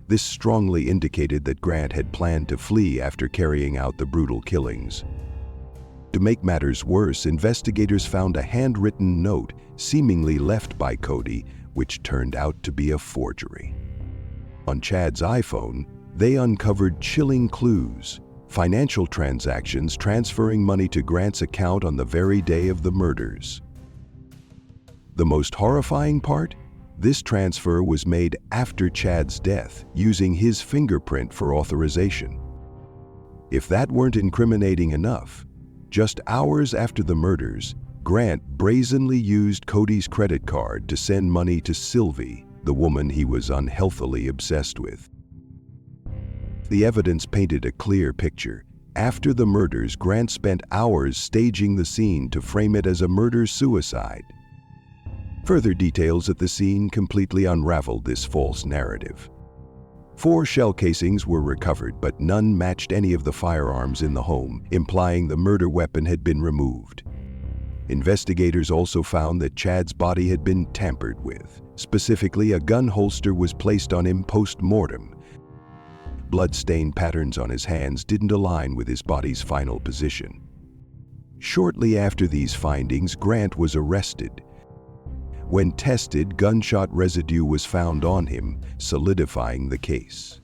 This strongly indicated that Grant had planned to flee after carrying out the brutal killings. To make matters worse, investigators found a handwritten note seemingly left by Cody, which turned out to be a forgery. On Chad's iPhone, they uncovered chilling clues: financial transactions transferring money to Grant's account on the very day of the murders. The most horrifying part? This transfer was made after Chad's death, using his fingerprint for authorization. If that weren't incriminating enough, just hours after the murders, Grant brazenly used Cody's credit card to send money to Sylvie, the woman he was unhealthily obsessed with. The evidence painted a clear picture. After the murders, Grant spent hours staging the scene to frame it as a murder-suicide. Further details at the scene completely unraveled this false narrative. 4 shell casings were recovered, but none matched any of the firearms in the home, implying the murder weapon had been removed. Investigators also found that Chad's body had been tampered with. Specifically, a gun holster was placed on him post-mortem. Blood-stain patterns on his hands didn't align with his body's final position. Shortly after these findings, Grant was arrested. When tested, gunshot residue was found on him, solidifying the case.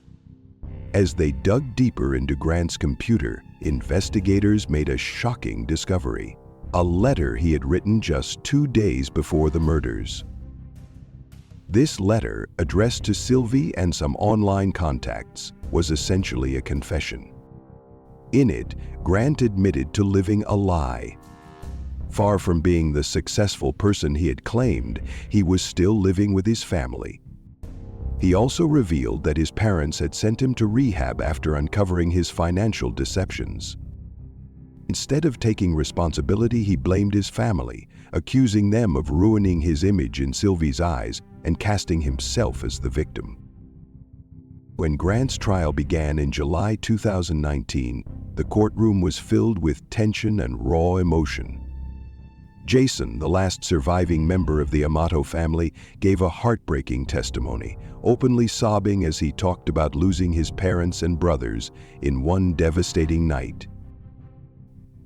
As they dug deeper into Grant's computer, investigators made a shocking discovery: a letter he had written just 2 days before the murders. This letter, addressed to Sylvie and some online contacts, was essentially a confession. In it, Grant admitted to living a lie. Far from being the successful person he had claimed, he was still living with his family. He also revealed that his parents had sent him to rehab after uncovering his financial deceptions. Instead of taking responsibility, he blamed his family, accusing them of ruining his image in Sylvie's eyes and casting himself as the victim. When Grant's trial began in July 2019, the courtroom was filled with tension and raw emotion. Jason, the last surviving member of the Amato family, gave a heartbreaking testimony, openly sobbing as he talked about losing his parents and brothers in one devastating night.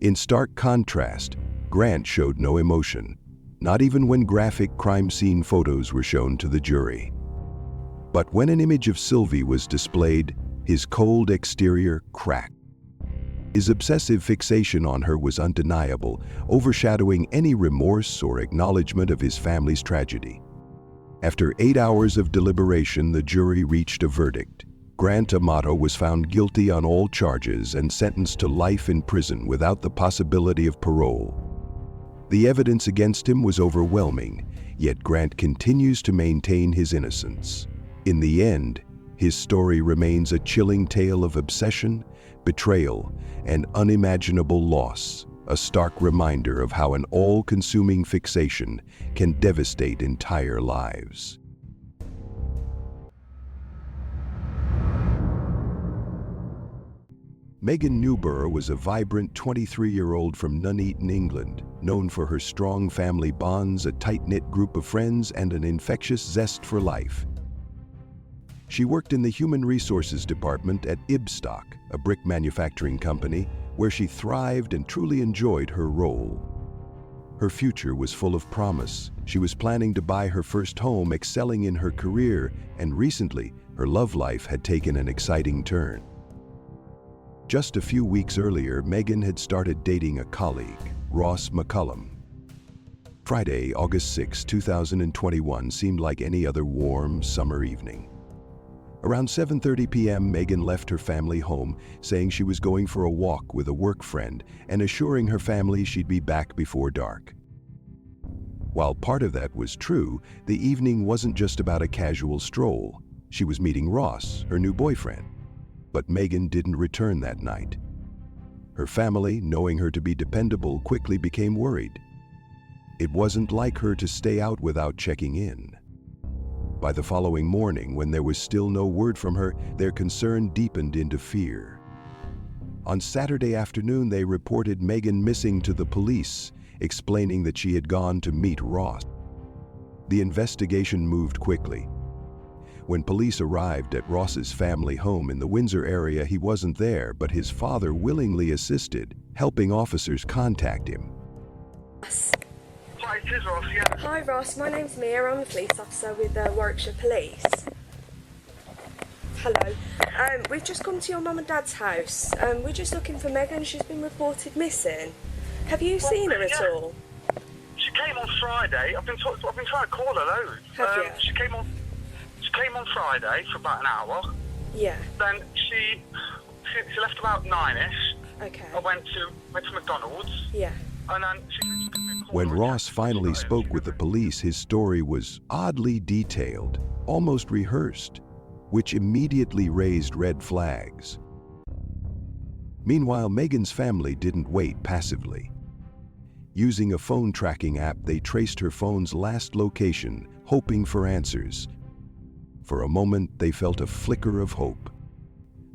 In stark contrast, Grant showed no emotion, not even when graphic crime scene photos were shown to the jury. But when an image of Sylvie was displayed, his cold exterior cracked. His obsessive fixation on her was undeniable, overshadowing any remorse or acknowledgement of his family's tragedy. After 8 hours of deliberation, the jury reached a verdict. Grant Amato was found guilty on all charges and sentenced to life in prison without the possibility of parole. The evidence against him was overwhelming, yet Grant continues to maintain his innocence. In the end, his story remains a chilling tale of obsession, betrayal, and unimaginable loss, a stark reminder of how an all-consuming fixation can devastate entire lives. Megan Newborough was a vibrant 23-year-old from Nuneaton, England, known for her strong family bonds, a tight-knit group of friends, and an infectious zest for life. She worked in the Human Resources Department at Ibstock, a brick manufacturing company, where she thrived and truly enjoyed her role. Her future was full of promise. She was planning to buy her first home, excelling in her career, and recently, her love life had taken an exciting turn. Just a few weeks earlier, Megan had started dating a colleague, Ross McCullum. Friday, August 6, 2021 seemed like any other warm summer evening. Around 7:30 p.m., Megan left her family home, saying she was going for a walk with a work friend and assuring her family she'd be back before dark. While part of that was true, the evening wasn't just about a casual stroll. She was meeting Ross, her new boyfriend. But Megan didn't return that night. Her family, knowing her to be dependable, quickly became worried. It wasn't like her to stay out without checking in. By the following morning, when there was still no word from her, their concern deepened into fear. On Saturday afternoon, they reported Megan missing to the police, explaining that she had gone to meet Ross. The investigation moved quickly. When police arrived at Ross's family home in the Windsor area, he wasn't there, but his father willingly assisted, helping officers contact him. Hi, it is Ross, yeah. Hi Ross, my name's Mia. I'm a police officer with Warwickshire Police. Hello. We've just come to your mum and dad's house. We're just looking for Megan. She's been reported missing. Have you seen her at all? She came on Friday. I've been trying to call her loads. Have you? She came on Friday for about an hour. Yeah. Then she left about 9ish. Okay. I went to McDonald's. Yeah. And then she gave me a call When again. Ross finally spoke with the police, his story was oddly detailed, almost rehearsed, which immediately raised red flags. Meanwhile, Megan's family didn't wait passively. Using a phone tracking app, they traced her phone's last location, hoping for answers. For a moment, they felt a flicker of hope.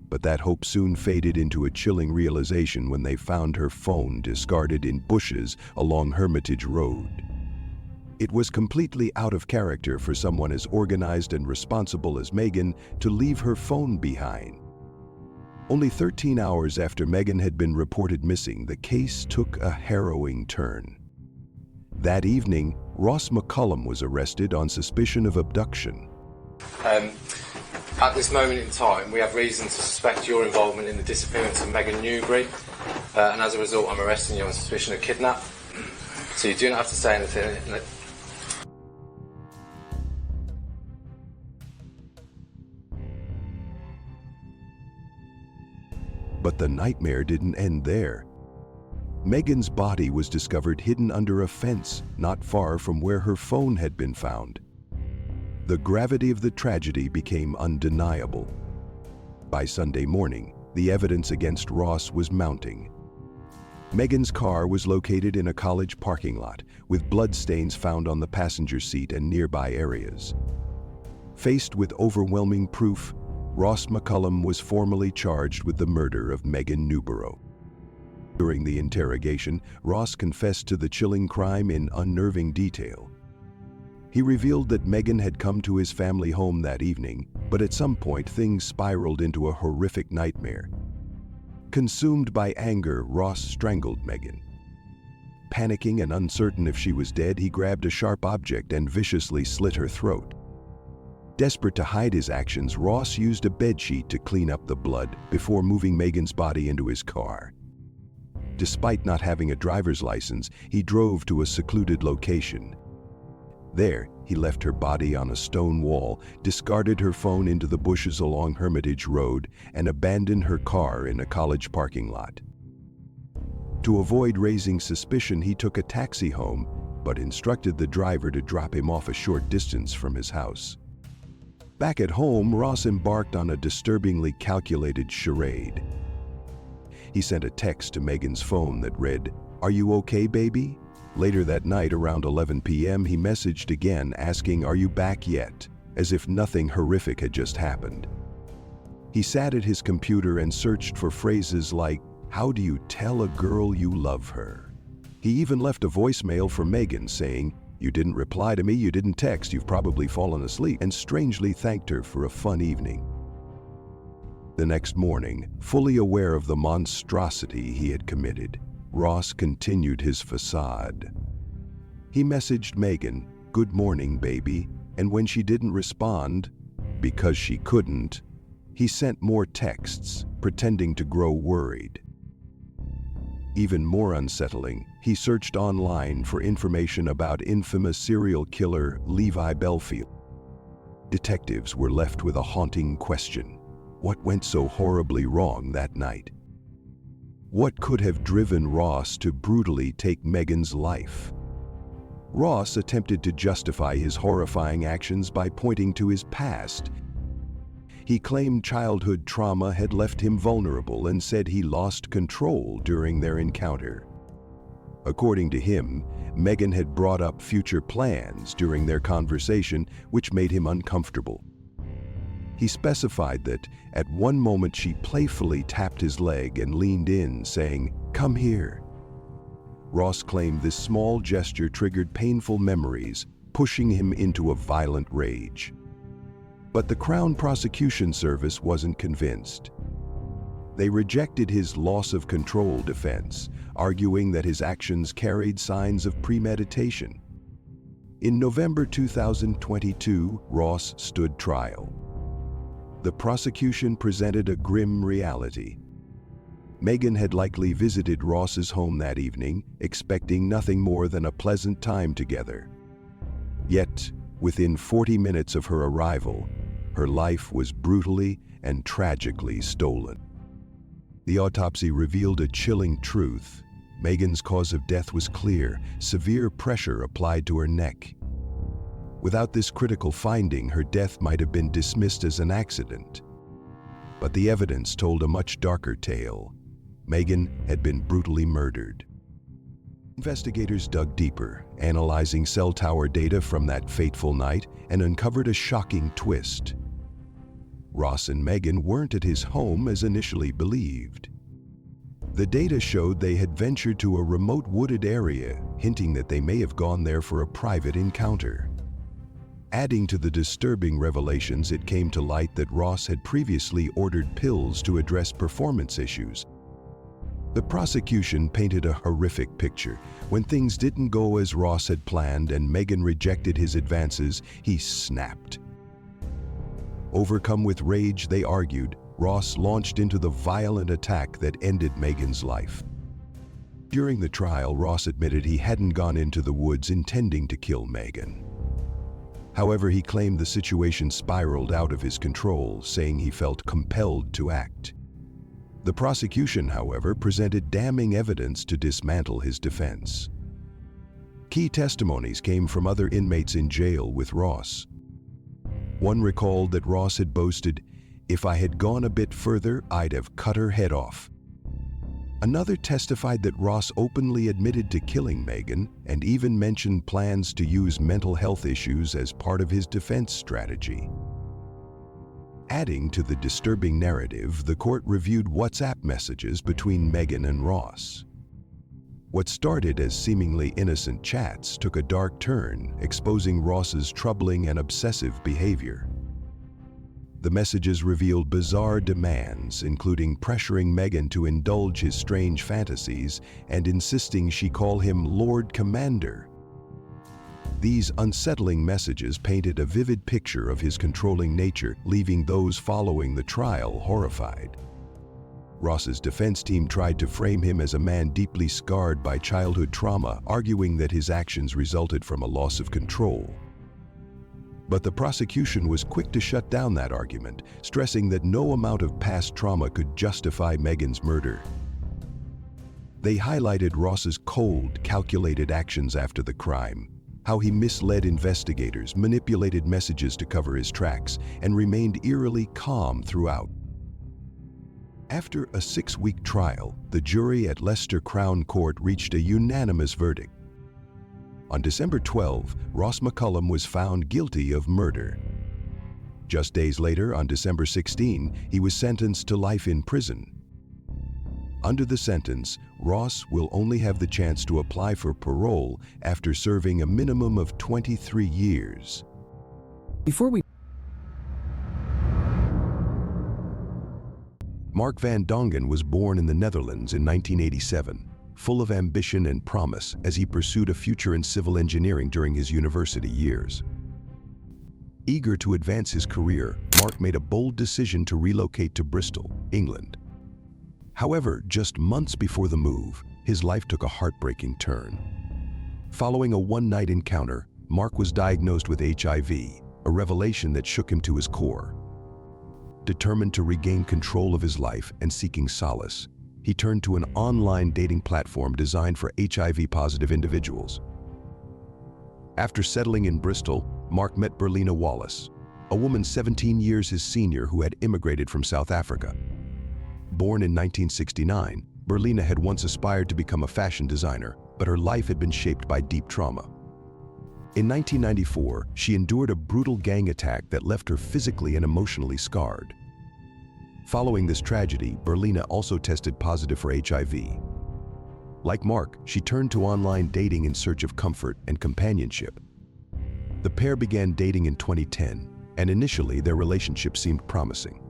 But that hope soon faded into a chilling realization when they found her phone discarded in bushes along Hermitage Road. It was completely out of character for someone as organized and responsible as Megan to leave her phone behind. Only 13 hours after Megan had been reported missing, the case took a harrowing turn. That evening, Ross McCullum was arrested on suspicion of abduction. At this moment in time, we have reason to suspect your involvement in the disappearance of Megan Newbury, and as a result, I'm arresting you on suspicion of kidnap. So you do not have to say anything. But the nightmare didn't end there. Megan's body was discovered hidden under a fence not far from where her phone had been found. The gravity of the tragedy became undeniable. By Sunday morning, the evidence against Ross was mounting. Megan's car was located in a college parking lot, with bloodstains found on the passenger seat and nearby areas. Faced with overwhelming proof, Ross McCullum was formally charged with the murder of Megan Newbury. During the interrogation, Ross confessed to the chilling crime in unnerving detail. He revealed that Megan had come to his family home that evening, but at some point things spiraled into a horrific nightmare. Consumed by anger, Ross strangled Megan. Panicking and uncertain if she was dead, he grabbed a sharp object and viciously slit her throat. Desperate to hide his actions, Ross used a bedsheet to clean up the blood before moving Megan's body into his car. Despite not having a driver's license, he drove to a secluded location. There, he left her body on a stone wall, discarded her phone into the bushes along Hermitage Road, and abandoned her car in a college parking lot. To avoid raising suspicion, he took a taxi home, but instructed the driver to drop him off a short distance from his house. Back at home, Ross embarked on a disturbingly calculated charade. He sent a text to Megan's phone that read, "Are you okay, baby?" Later that night, around 11 p.m., he messaged again asking, "Are you back yet?" as if nothing horrific had just happened. He sat at his computer and searched for phrases like, "How do you tell a girl you love her?" He even left a voicemail for Megan saying, "You didn't reply to me, you didn't text, you've probably fallen asleep," and strangely thanked her for a fun evening. The next morning, fully aware of the monstrosity he had committed, Ross continued his facade. He messaged Megan, "Good morning, baby," and when she didn't respond, because she couldn't, he sent more texts, pretending to grow worried. Even more unsettling, he searched online for information about infamous serial killer Levi Belfield. Detectives were left with a haunting question. What went so horribly wrong that night? What could have driven Ross to brutally take Megan's life? Ross attempted to justify his horrifying actions by pointing to his past. He claimed childhood trauma had left him vulnerable and said he lost control during their encounter. According to him, Megan had brought up future plans during their conversation, which made him uncomfortable. He specified that at one moment she playfully tapped his leg and leaned in, saying, "Come here." Ross claimed this small gesture triggered painful memories, pushing him into a violent rage. But the Crown Prosecution Service wasn't convinced. They rejected his loss of control defense, arguing that his actions carried signs of premeditation. In November 2022, Ross stood trial. The prosecution presented a grim reality. Megan had likely visited Ross's home that evening, expecting nothing more than a pleasant time together. Yet, within 40 minutes of her arrival, her life was brutally and tragically stolen. The autopsy revealed a chilling truth. Megan's cause of death was clear: severe pressure applied to her neck. Without this critical finding, her death might have been dismissed as an accident. But the evidence told a much darker tale. Megan had been brutally murdered. Investigators dug deeper, analyzing cell tower data from that fateful night, and uncovered a shocking twist. Ross and Megan weren't at his home as initially believed. The data showed they had ventured to a remote wooded area, hinting that they may have gone there for a private encounter. Adding to the disturbing revelations, it came to light that Ross had previously ordered pills to address performance issues. The prosecution painted a horrific picture. When things didn't go as Ross had planned and Megan rejected his advances, he snapped. Overcome with rage, they argued, Ross launched into the violent attack that ended Megan's life. During the trial, Ross admitted he hadn't gone into the woods intending to kill Megan. However, he claimed the situation spiraled out of his control, saying he felt compelled to act. The prosecution, however, presented damning evidence to dismantle his defense. Key testimonies came from other inmates in jail with Ross. One recalled that Ross had boasted, "If I had gone a bit further, I'd have cut her head off." Another testified that Ross openly admitted to killing Megan and even mentioned plans to use mental health issues as part of his defense strategy. Adding to the disturbing narrative, the court reviewed WhatsApp messages between Megan and Ross. What started as seemingly innocent chats took a dark turn, exposing Ross's troubling and obsessive behavior. The messages revealed bizarre demands, including pressuring Megan to indulge his strange fantasies and insisting she call him Lord Commander. These unsettling messages painted a vivid picture of his controlling nature, leaving those following the trial horrified. Ross's defense team tried to frame him as a man deeply scarred by childhood trauma, arguing that his actions resulted from a loss of control. But the prosecution was quick to shut down that argument, stressing that no amount of past trauma could justify Megan's murder. They highlighted Ross's cold, calculated actions after the crime, how he misled investigators, manipulated messages to cover his tracks, and remained eerily calm throughout. After a 6-week trial, the jury at Leicester Crown Court reached a unanimous verdict. On December 12, Ross McCullum was found guilty of murder. Just days later, on December 16, he was sentenced to life in prison. Under the sentence, Ross will only have the chance to apply for parole after serving a minimum of 23 years. Mark van Dongen was born in the Netherlands in 1987, full of ambition and promise as he pursued a future in civil engineering during his university years. Eager to advance his career, Mark made a bold decision to relocate to Bristol, England. However, just months before the move, his life took a heartbreaking turn. Following a one-night encounter, Mark was diagnosed with HIV, a revelation that shook him to his core. Determined to regain control of his life and seeking solace, he turned to an online dating platform designed for HIV-positive individuals. After settling in Bristol, Mark met Berlina Wallace, a woman 17 years his senior who had immigrated from South Africa. Born in 1969, Berlina had once aspired to become a fashion designer, but her life had been shaped by deep trauma. In 1994, she endured a brutal gang attack that left her physically and emotionally scarred. Following this tragedy, Berlina also tested positive for HIV. Like Mark, she turned to online dating in search of comfort and companionship. The pair began dating in 2010, and initially their relationship seemed promising.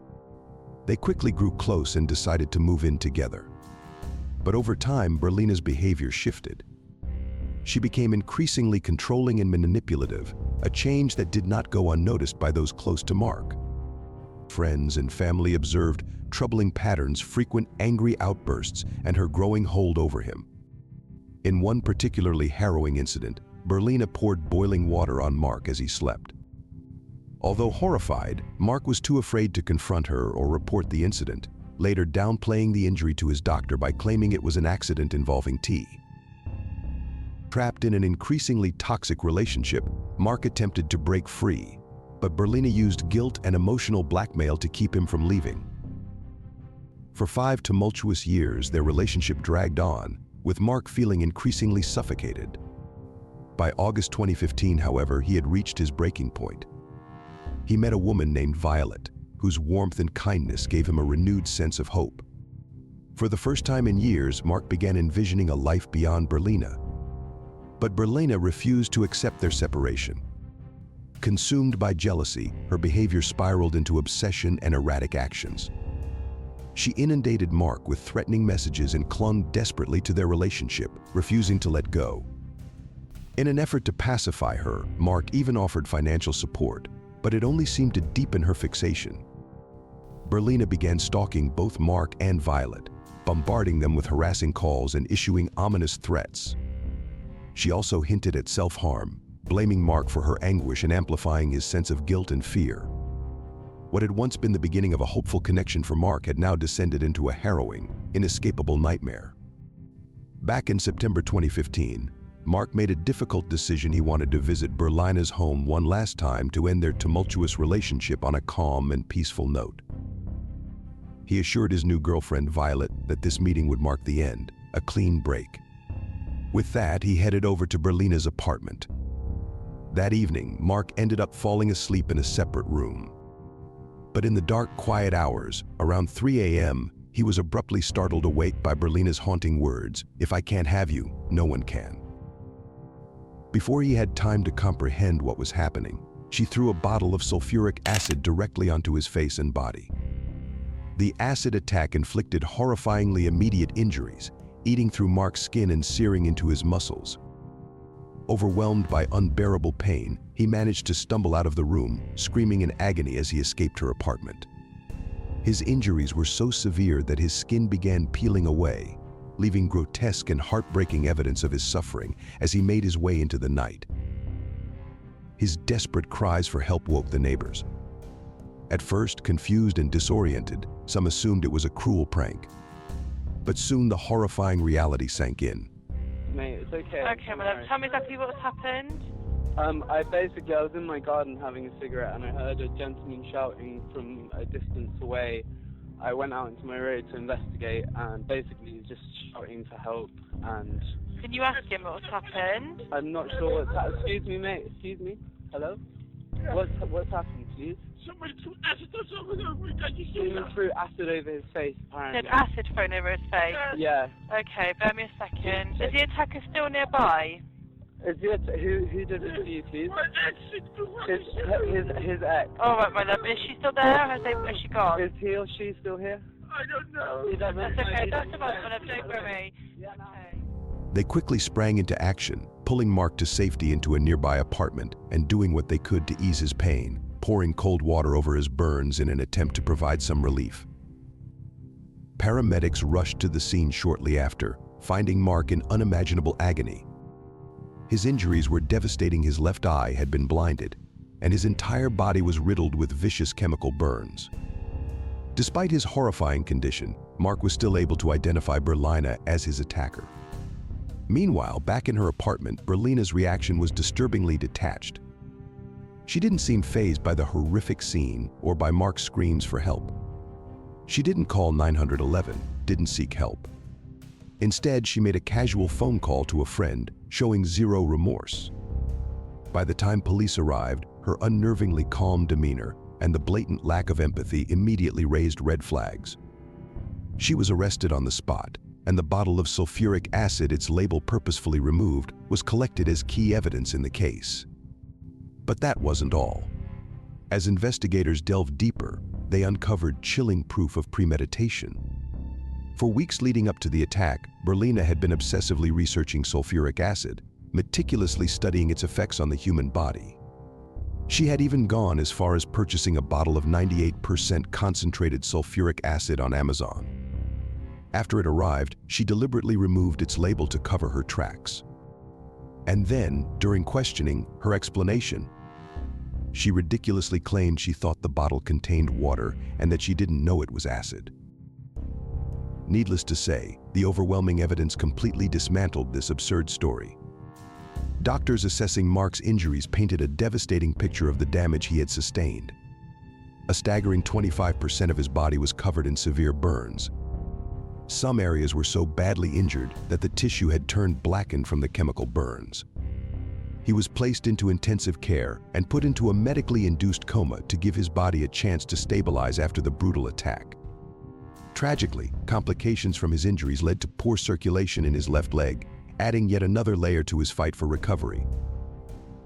They quickly grew close and decided to move in together. But over time, Berlina's behavior shifted. She became increasingly controlling and manipulative, a change that did not go unnoticed by those close to Mark. Friends and family observed troubling patterns, frequent angry outbursts, and her growing hold over him. In one particularly harrowing incident, Berlina poured boiling water on Mark as he slept. Although horrified, Mark was too afraid to confront her or report the incident, later downplaying the injury to his doctor by claiming it was an accident involving tea. Trapped in an increasingly toxic relationship, Mark attempted to break free, but Berlina used guilt and emotional blackmail to keep him from leaving. For 5 tumultuous years, their relationship dragged on, with Mark feeling increasingly suffocated. By August 2015, however, he had reached his breaking point. He met a woman named Violet, whose warmth and kindness gave him a renewed sense of hope. For the first time in years, Mark began envisioning a life beyond Berlina. But Berlina refused to accept their separation. Consumed by jealousy, her behavior spiraled into obsession and erratic actions. She inundated Mark with threatening messages and clung desperately to their relationship, refusing to let go. In an effort to pacify her, Mark even offered financial support, but it only seemed to deepen her fixation. Berlina began stalking both Mark and Violet, bombarding them with harassing calls and issuing ominous threats. She also hinted at self-harm, blaming Mark for her anguish and amplifying his sense of guilt and fear. What had once been the beginning of a hopeful connection for Mark had now descended into a harrowing, inescapable nightmare. Back in September 2015, Mark made a difficult decision. He wanted to visit Berlina's home one last time to end their tumultuous relationship on a calm and peaceful note. He assured his new girlfriend, Violet, that this meeting would mark the end, a clean break. With that, he headed over to Berlina's apartment. That evening, Mark ended up falling asleep in a separate room. But in the dark, quiet hours, around 3 a.m., he was abruptly startled awake by Berlina's haunting words, "If I can't have you, no one can." Before he had time to comprehend what was happening, she threw a bottle of sulfuric acid directly onto his face and body. The acid attack inflicted horrifyingly immediate injuries, eating through Mark's skin and searing into his muscles. Overwhelmed by unbearable pain, he managed to stumble out of the room, screaming in agony as he escaped her apartment. His injuries were so severe that his skin began peeling away, leaving grotesque and heartbreaking evidence of his suffering as he made his way into the night. His desperate cries for help woke the neighbors. At first, confused and disoriented, some assumed it was a cruel prank. But soon the horrifying reality sank in. Mate, it's okay. Okay, well, tell me exactly what's happened. I was in my garden having a cigarette and I heard a gentleman shouting from a distance away. I went out into my road to investigate and basically he was just shouting for help and... Can you ask him what's happened? I'm not sure what's happened. Excuse me, mate. Excuse me. Hello? What's happened, please? Somebody threw acid over there. Someone threw acid over his face, apparently. Did acid thrown over his face? Yeah. Okay, bear me a second. Is the attacker still nearby? Who did it to you, please? My ex, His ex. All right, my love. Is she still there? Has she gone? Is he or she still here? I don't know. That's okay. That's about it, my love. Don't worry. Okay. They quickly sprang into action, pulling Mark to safety into a nearby apartment and doing what they could to ease his pain, pouring cold water over his burns in an attempt to provide some relief. Paramedics rushed to the scene shortly after, finding Mark in unimaginable agony. His injuries were devastating. His left eye had been blinded, and his entire body was riddled with vicious chemical burns. Despite his horrifying condition, Mark was still able to identify Berlina as his attacker. Meanwhile, back in her apartment, Berlina's reaction was disturbingly detached. She didn't seem fazed by the horrific scene or by Mark's screams for help. She didn't call 911, didn't seek help. Instead, she made a casual phone call to a friend, showing zero remorse. By the time police arrived, her unnervingly calm demeanor and the blatant lack of empathy immediately raised red flags. She was arrested on the spot, and the bottle of sulfuric acid, its label purposefully removed, was collected as key evidence in the case. But that wasn't all. As investigators delved deeper, they uncovered chilling proof of premeditation. For weeks leading up to the attack, Berlina had been obsessively researching sulfuric acid, meticulously studying its effects on the human body. She had even gone as far as purchasing a bottle of 98% concentrated sulfuric acid on Amazon. After it arrived, she deliberately removed its label to cover her tracks. And then, during questioning, her explanation. She ridiculously claimed she thought the bottle contained water and that she didn't know it was acid. Needless to say, the overwhelming evidence completely dismantled this absurd story. Doctors assessing Mark's injuries painted a devastating picture of the damage he had sustained. A staggering 25% of his body was covered in severe burns. Some areas were so badly injured that the tissue had turned blackened from the chemical burns. He was placed into intensive care and put into a medically induced coma to give his body a chance to stabilize after the brutal attack. Tragically, complications from his injuries led to poor circulation in his left leg, adding yet another layer to his fight for recovery.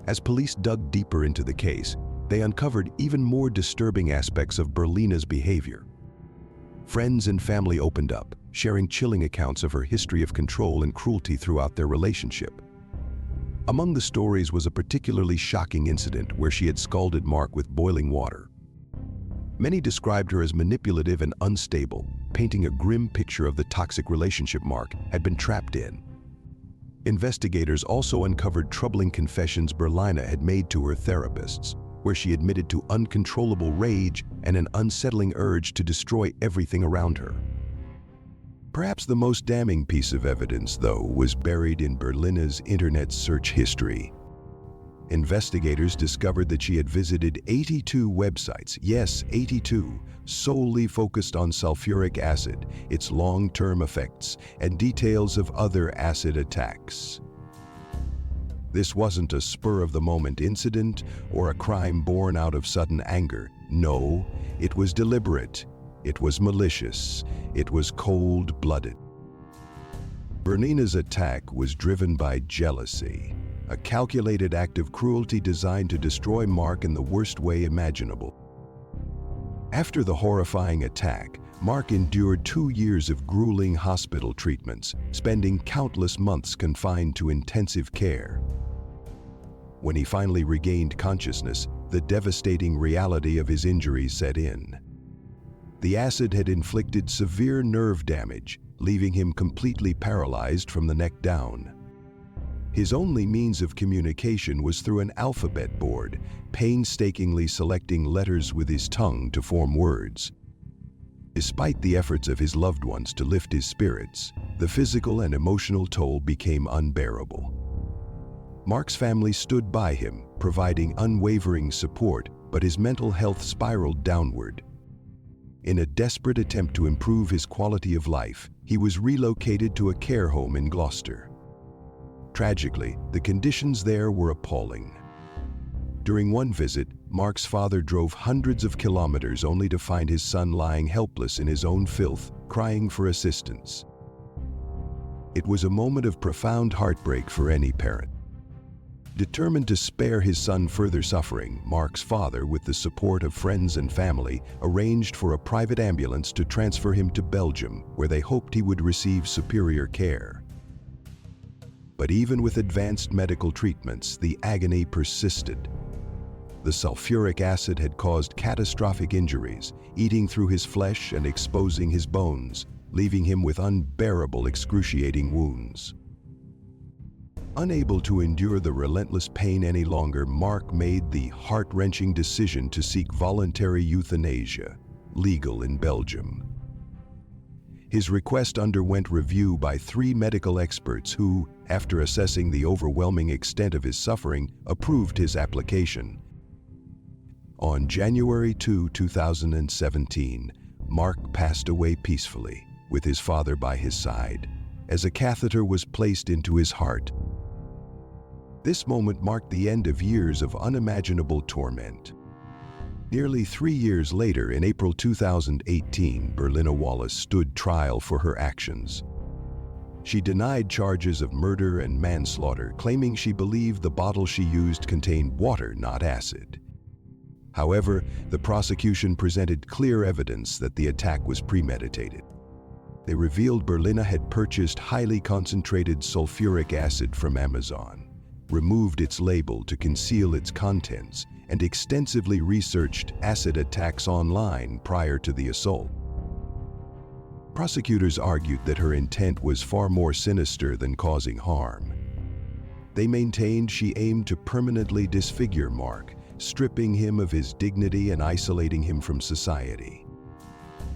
As police dug deeper into the case, they uncovered even more disturbing aspects of Berlina's behavior. Friends and family opened up, sharing chilling accounts of her history of control and cruelty throughout their relationship. Among the stories was a particularly shocking incident where she had scalded Mark with boiling water. Many described her as manipulative and unstable, painting a grim picture of the toxic relationship Mark had been trapped in. Investigators also uncovered troubling confessions Berlina had made to her therapists, where she admitted to uncontrollable rage and an unsettling urge to destroy everything around her. Perhaps the most damning piece of evidence, though, was buried in Berlina's internet search history. Investigators discovered that she had visited 82 websites, yes, 82, solely focused on sulfuric acid, its long-term effects, and details of other acid attacks. This wasn't a spur-of-the-moment incident or a crime born out of sudden anger. No, it was deliberate. It was malicious. It was cold-blooded. Berlina's attack was driven by jealousy, a calculated act of cruelty designed to destroy Mark in the worst way imaginable. After the horrifying attack, Mark endured 2 years of grueling hospital treatments, spending countless months confined to intensive care. When he finally regained consciousness, the devastating reality of his injuries set in. The acid had inflicted severe nerve damage, leaving him completely paralyzed from the neck down. His only means of communication was through an alphabet board, painstakingly selecting letters with his tongue to form words. Despite the efforts of his loved ones to lift his spirits, the physical and emotional toll became unbearable. Mark's family stood by him, providing unwavering support, but his mental health spiraled downward. In a desperate attempt to improve his quality of life, he was relocated to a care home in Gloucester. Tragically, the conditions there were appalling. During one visit, Mark's father drove hundreds of kilometers only to find his son lying helpless in his own filth, crying for assistance. It was a moment of profound heartbreak for any parent. Determined to spare his son further suffering, Mark's father, with the support of friends and family, arranged for a private ambulance to transfer him to Belgium, where they hoped he would receive superior care. But even with advanced medical treatments, the agony persisted. The sulfuric acid had caused catastrophic injuries, eating through his flesh and exposing his bones, leaving him with unbearable, excruciating wounds. Unable to endure the relentless pain any longer, Mark made the heart-wrenching decision to seek voluntary euthanasia, legal in Belgium. His request underwent review by 3 medical experts who, after assessing the overwhelming extent of his suffering, approved his application. On January 2, 2017, Mark passed away peacefully, with his father by his side, as a catheter was placed into his heart. This moment marked the end of years of unimaginable torment. Nearly 3 years later, in April 2018, Berlina Wallace stood trial for her actions. She denied charges of murder and manslaughter, claiming she believed the bottle she used contained water, not acid. However, the prosecution presented clear evidence that the attack was premeditated. They revealed Berlina had purchased highly concentrated sulfuric acid from Amazon, removed its label to conceal its contents, and extensively researched acid attacks online prior to the assault. Prosecutors argued that her intent was far more sinister than causing harm. They maintained she aimed to permanently disfigure Mark, stripping him of his dignity and isolating him from society.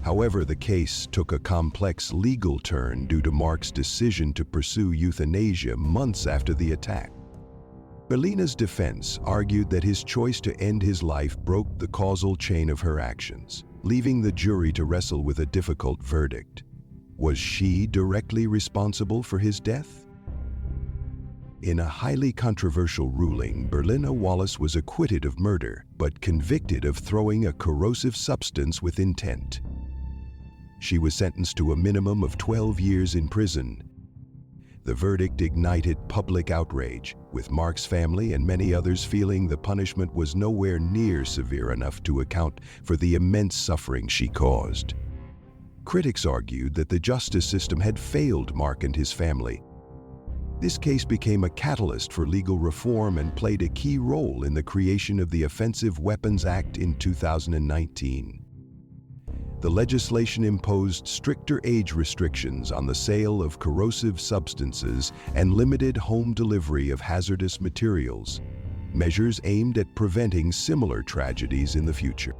However, the case took a complex legal turn due to Mark's decision to pursue euthanasia months after the attack. Berlina's defense argued that his choice to end his life broke the causal chain of her actions, leaving the jury to wrestle with a difficult verdict. Was she directly responsible for his death? In a highly controversial ruling, Berlina Wallace was acquitted of murder, but convicted of throwing a corrosive substance with intent. She was sentenced to a minimum of 12 years in prison. The verdict ignited public outrage, with Mark's family and many others feeling the punishment was nowhere near severe enough to account for the immense suffering she caused. Critics argued that the justice system had failed Mark and his family. This case became a catalyst for legal reform and played a key role in the creation of the Offensive Weapons Act in 2019. The legislation imposed stricter age restrictions on the sale of corrosive substances and limited home delivery of hazardous materials, measures aimed at preventing similar tragedies in the future.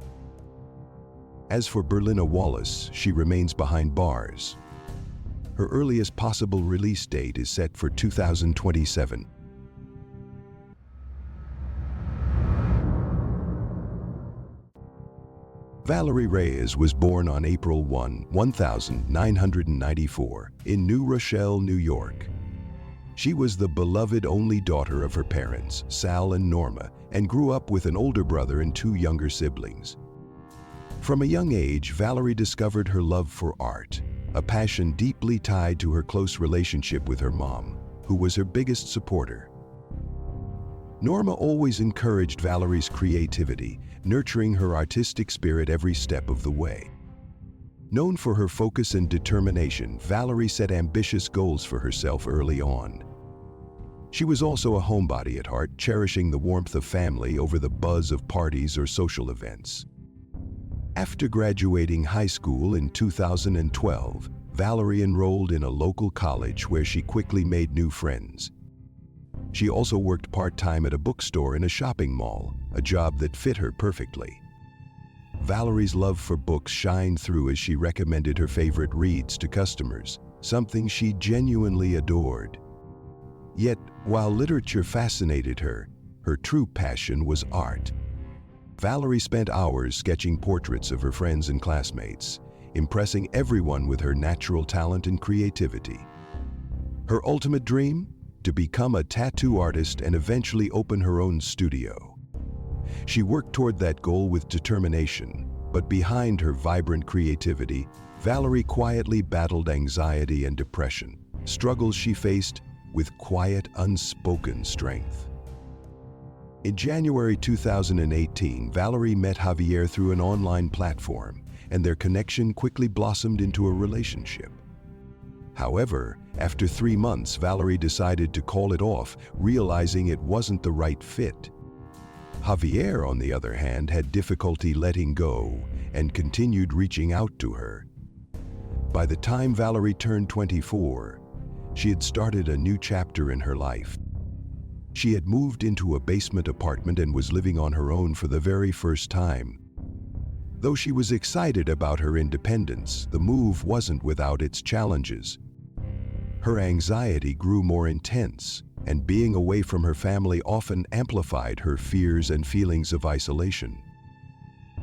As for Berlina Wallace, she remains behind bars. Her earliest possible release date is set for 2027. Valerie Reyes was born on April 1, 1994, in New Rochelle, New York. She was the beloved only daughter of her parents, Sal and Norma, and grew up with an older brother and 2 younger siblings. From a young age, Valerie discovered her love for art, a passion deeply tied to her close relationship with her mom, who was her biggest supporter. Norma always encouraged Valerie's creativity, nurturing her artistic spirit every step of the way. Known for her focus and determination, Valerie set ambitious goals for herself early on. She was also a homebody at heart, cherishing the warmth of family over the buzz of parties or social events. After graduating high school in 2012, Valerie enrolled in a local college where she quickly made new friends. She also worked part-time at a bookstore in a shopping mall, a job that fit her perfectly. Valerie's love for books shined through as she recommended her favorite reads to customers, something she genuinely adored. Yet, while literature fascinated her, her true passion was art. Valerie spent hours sketching portraits of her friends and classmates, impressing everyone with her natural talent and creativity. Her ultimate dream? To become a tattoo artist and eventually open her own studio. She worked toward that goal with determination, but behind her vibrant creativity, Valerie quietly battled anxiety and depression, struggles she faced with quiet, unspoken strength. In January 2018, Valerie met Javier through an online platform, and their connection quickly blossomed into a relationship. However, after 3 months, Valerie decided to call it off, realizing it wasn't the right fit. Javier, on the other hand, had difficulty letting go and continued reaching out to her. By the time Valerie turned 24, she had started a new chapter in her life. She had moved into a basement apartment and was living on her own for the very first time. Though she was excited about her independence, the move wasn't without its challenges. Her anxiety grew more intense, and being away from her family often amplified her fears and feelings of isolation.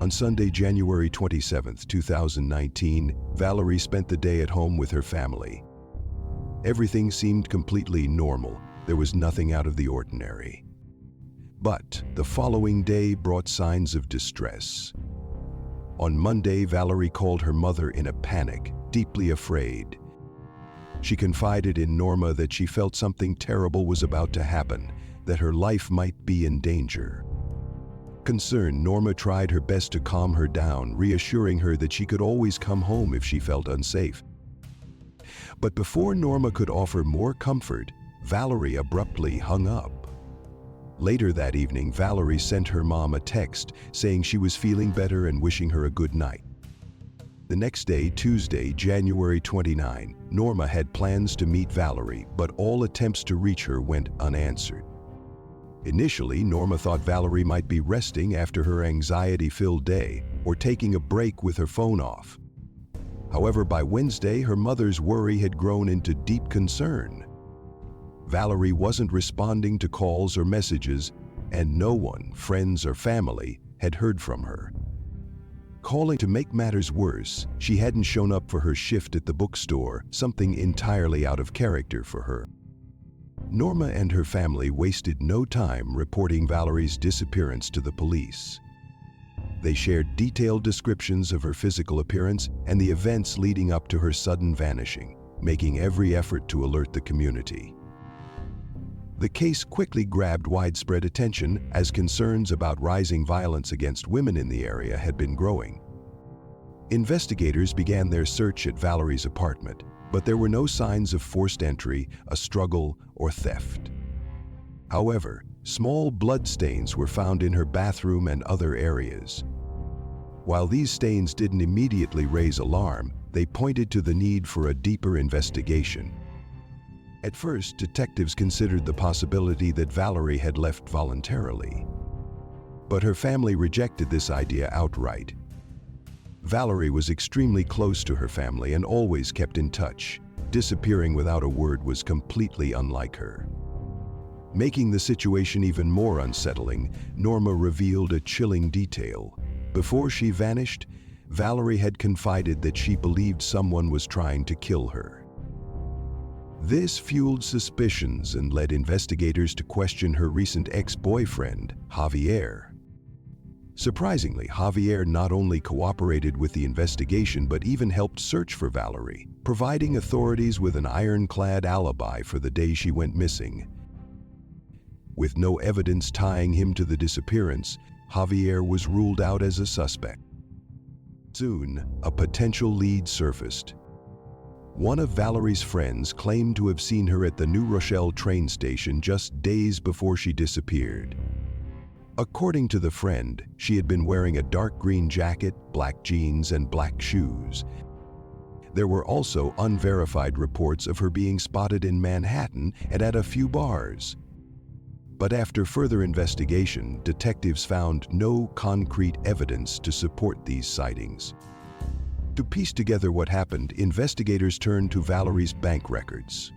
On Sunday, January 27, 2019, Valerie spent the day at home with her family. Everything seemed completely normal. There was nothing out of the ordinary. But the following day brought signs of distress. On Monday, Valerie called her mother in a panic, deeply afraid. She confided in Norma that she felt something terrible was about to happen, that her life might be in danger. Concerned, Norma tried her best to calm her down, reassuring her that she could always come home if she felt unsafe. But before Norma could offer more comfort, Valerie abruptly hung up. Later that evening, Valerie sent her mom a text saying she was feeling better and wishing her a good night. The next day, Tuesday, January 29, Norma had plans to meet Valerie, but all attempts to reach her went unanswered. Initially, Norma thought Valerie might be resting after her anxiety-filled day or taking a break with her phone off. However, by Wednesday, her mother's worry had grown into deep concern. Valerie wasn't responding to calls or messages, and no one, friends or family, had heard from her. Calling to make matters worse, she hadn't shown up for her shift at the bookstore, something entirely out of character for her. Norma and her family wasted no time reporting Valerie's disappearance to the police. They shared detailed descriptions of her physical appearance and the events leading up to her sudden vanishing, making every effort to alert the community. The case quickly grabbed widespread attention as concerns about rising violence against women in the area had been growing. Investigators began their search at Valerie's apartment, but there were no signs of forced entry, a struggle, or theft. However, small blood stains were found in her bathroom and other areas. While these stains didn't immediately raise alarm, they pointed to the need for a deeper investigation. At first, detectives considered the possibility that Valerie had left voluntarily. But her family rejected this idea outright. Valerie was extremely close to her family and always kept in touch. Disappearing without a word was completely unlike her. Making the situation even more unsettling, Norma revealed a chilling detail. Before she vanished, Valerie had confided that she believed someone was trying to kill her. This fueled suspicions and led investigators to question her recent ex-boyfriend, Javier. Surprisingly, Javier not only cooperated with the investigation but even helped search for Valerie, providing authorities with an ironclad alibi for the day she went missing. With no evidence tying him to the disappearance, Javier was ruled out as a suspect. Soon, a potential lead surfaced. One of Valerie's friends claimed to have seen her at the New Rochelle train station just days before she disappeared. According to the friend, she had been wearing a dark green jacket, black jeans, and black shoes. There were also unverified reports of her being spotted in Manhattan and at a few bars. But after further investigation, detectives found no concrete evidence to support these sightings. To piece together what happened, investigators turned to Valerie's bank records.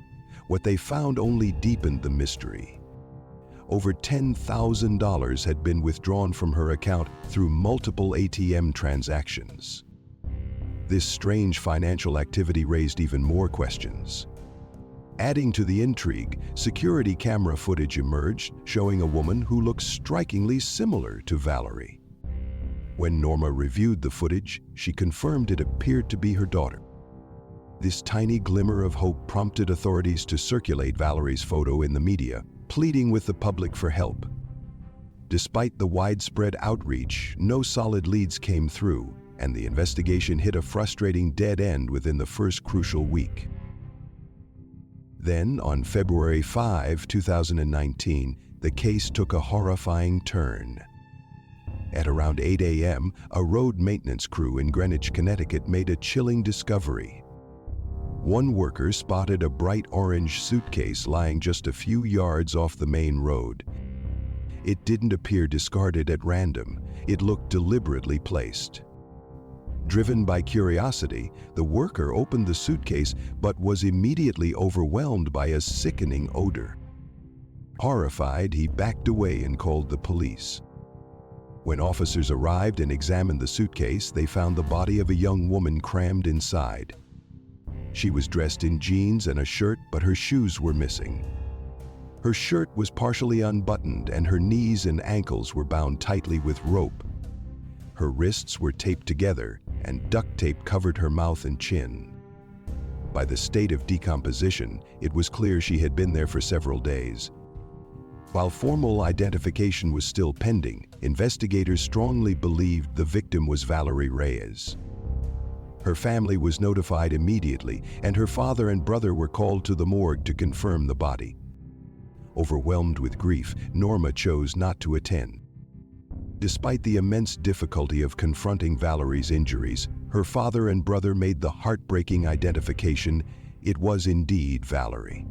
What they found only deepened the mystery. Over $10,000 had been withdrawn from her account through multiple ATM transactions. This strange financial activity raised even more questions. Adding to the intrigue, security camera footage emerged showing a woman who looked strikingly similar to Valerie. When Norma reviewed the footage, she confirmed it appeared to be her daughter. This tiny glimmer of hope prompted authorities to circulate Valerie's photo in the media, pleading with the public for help. Despite the widespread outreach, no solid leads came through, and the investigation hit a frustrating dead end within the first crucial week. Then, on February 5, 2019, the case took a horrifying turn. At around 8 a.m., a road maintenance crew in Greenwich, Connecticut made a chilling discovery. One worker spotted a bright orange suitcase lying just a few yards off the main road. It didn't appear discarded at random. It looked deliberately placed. Driven by curiosity, the worker opened the suitcase but was immediately overwhelmed by a sickening odor. Horrified, he backed away and called the police. When officers arrived and examined the suitcase, they found the body of a young woman crammed inside. She was dressed in jeans and a shirt, but her shoes were missing. Her shirt was partially unbuttoned and her knees and ankles were bound tightly with rope. Her wrists were taped together and duct tape covered her mouth and chin. By the state of decomposition, it was clear she had been there for several days. While formal identification was still pending, investigators strongly believed the victim was Valerie Reyes. Her family was notified immediately, and her father and brother were called to the morgue to confirm the body. Overwhelmed with grief, Norma chose not to attend. Despite the immense difficulty of confronting Valerie's injuries, her father and brother made the heartbreaking identification: it was indeed Valerie.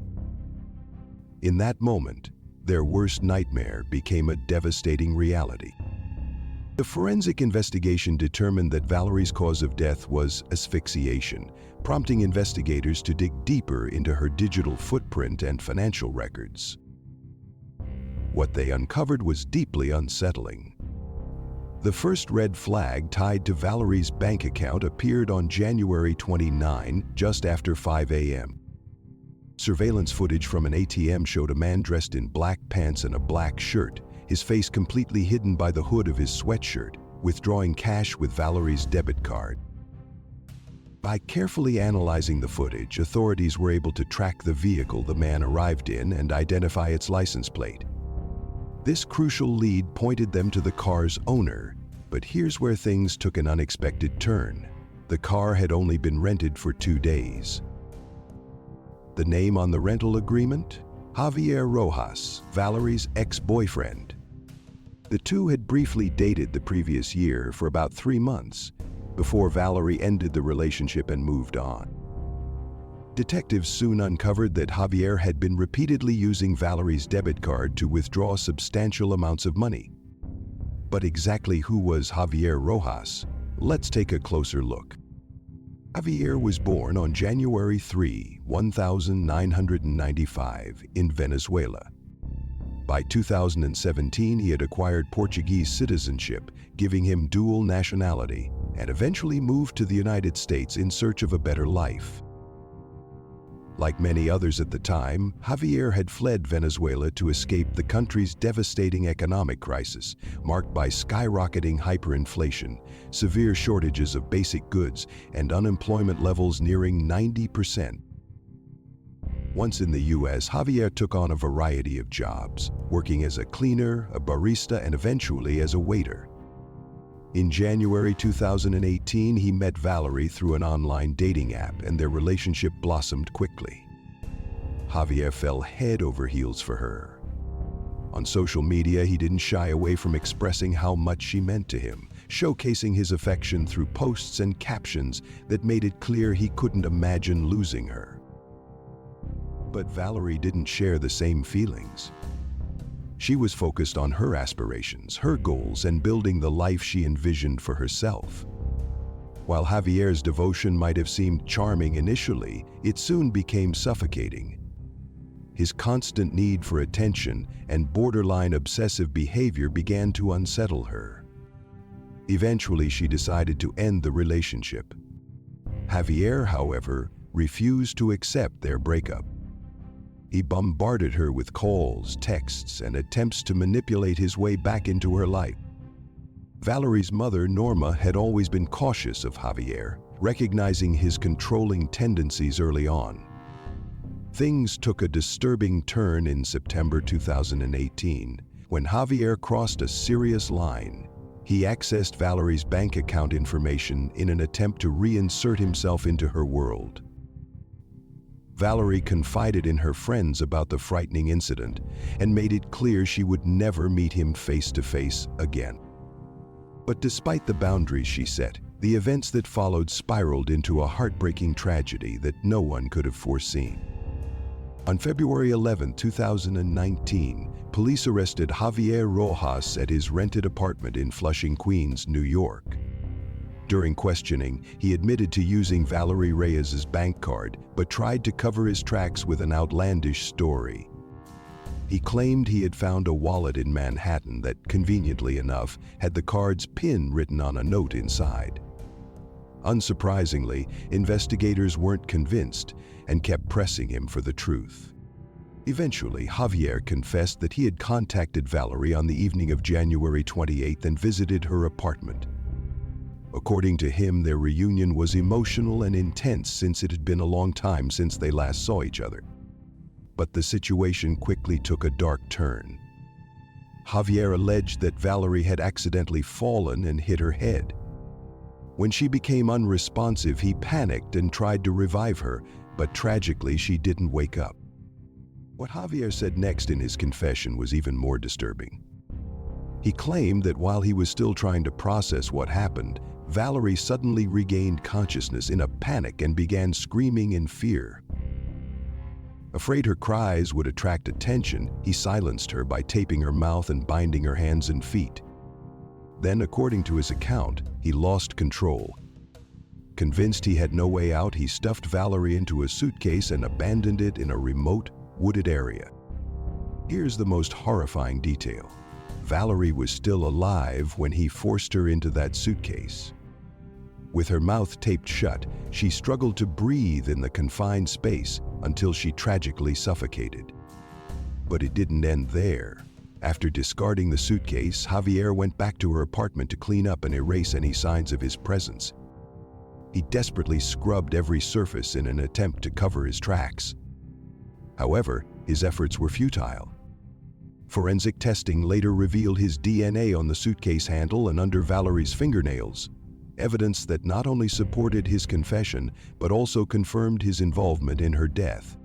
In that moment, their worst nightmare became a devastating reality. The forensic investigation determined that Valerie's cause of death was asphyxiation, prompting investigators to dig deeper into her digital footprint and financial records. What they uncovered was deeply unsettling. The first red flag tied to Valerie's bank account appeared on January 29, just after 5 a.m. Surveillance footage from an ATM showed a man dressed in black pants and a black shirt, his face completely hidden by the hood of his sweatshirt, withdrawing cash with Valerie's debit card. By carefully analyzing the footage, authorities were able to track the vehicle the man arrived in and identify its license plate. This crucial lead pointed them to the car's owner, but here's where things took an unexpected turn. The car had only been rented for 2 days. The name on the rental agreement? Javier Rojas, Valerie's ex-boyfriend. The two had briefly dated the previous year for about 3 months, before Valerie ended the relationship and moved on. Detectives soon uncovered that Javier had been repeatedly using Valerie's debit card to withdraw substantial amounts of money. But exactly who was Javier Rojas? Let's take a closer look. Javier was born on January 3, 1995, in Venezuela. By 2017, he had acquired Portuguese citizenship, giving him dual nationality, and eventually moved to the United States in search of a better life. Like many others at the time, Javier had fled Venezuela to escape the country's devastating economic crisis, marked by skyrocketing hyperinflation, severe shortages of basic goods, and unemployment levels nearing 90%. Once in the U.S., Javier took on a variety of jobs, working as a cleaner, a barista, and eventually as a waiter. In January 2018, he met Valerie through an online dating app, and their relationship blossomed quickly. Javier fell head over heels for her. On social media, he didn't shy away from expressing how much she meant to him, showcasing his affection through posts and captions that made it clear he couldn't imagine losing her. But Valerie didn't share the same feelings. She was focused on her aspirations, her goals, and building the life she envisioned for herself. While Javier's devotion might have seemed charming initially, it soon became suffocating. His constant need for attention and borderline obsessive behavior began to unsettle her. Eventually, she decided to end the relationship. Javier, however, refused to accept their breakup. He bombarded her with calls, texts, and attempts to manipulate his way back into her life. Valerie's mother, Norma, had always been cautious of Javier, recognizing his controlling tendencies early on. Things took a disturbing turn in September 2018, when Javier crossed a serious line. He accessed Valerie's bank account information in an attempt to reinsert himself into her world. Valerie confided in her friends about the frightening incident and made it clear she would never meet him face to face again. But despite the boundaries she set, the events that followed spiraled into a heartbreaking tragedy that no one could have foreseen. On February 11, 2019, police arrested Javier Rojas at his rented apartment in Flushing, Queens, New York. During questioning, he admitted to using Valerie Reyes's bank card, but tried to cover his tracks with an outlandish story. He claimed he had found a wallet in Manhattan that, conveniently enough, had the card's PIN written on a note inside. Unsurprisingly, investigators weren't convinced and kept pressing him for the truth. Eventually, Javier confessed that he had contacted Valerie on the evening of January 28th and visited her apartment. According to him, their reunion was emotional and intense since it had been a long time since they last saw each other. But the situation quickly took a dark turn. Javier alleged that Valerie had accidentally fallen and hit her head. When she became unresponsive, he panicked and tried to revive her, but tragically she didn't wake up. What Javier said next in his confession was even more disturbing. He claimed that while he was still trying to process what happened, Valerie suddenly regained consciousness in a panic and began screaming in fear. Afraid her cries would attract attention, he silenced her by taping her mouth and binding her hands and feet. Then, according to his account, he lost control. Convinced he had no way out, he stuffed Valerie into a suitcase and abandoned it in a remote, wooded area. Here's the most horrifying detail. Valerie was still alive when he forced her into that suitcase. With her mouth taped shut, she struggled to breathe in the confined space until she tragically suffocated. But it didn't end there. After discarding the suitcase, Javier went back to her apartment to clean up and erase any signs of his presence. He desperately scrubbed every surface in an attempt to cover his tracks. However, his efforts were futile. Forensic testing later revealed his DNA on the suitcase handle and under Valerie's fingernails, evidence that not only supported his confession, but also confirmed his involvement in her death.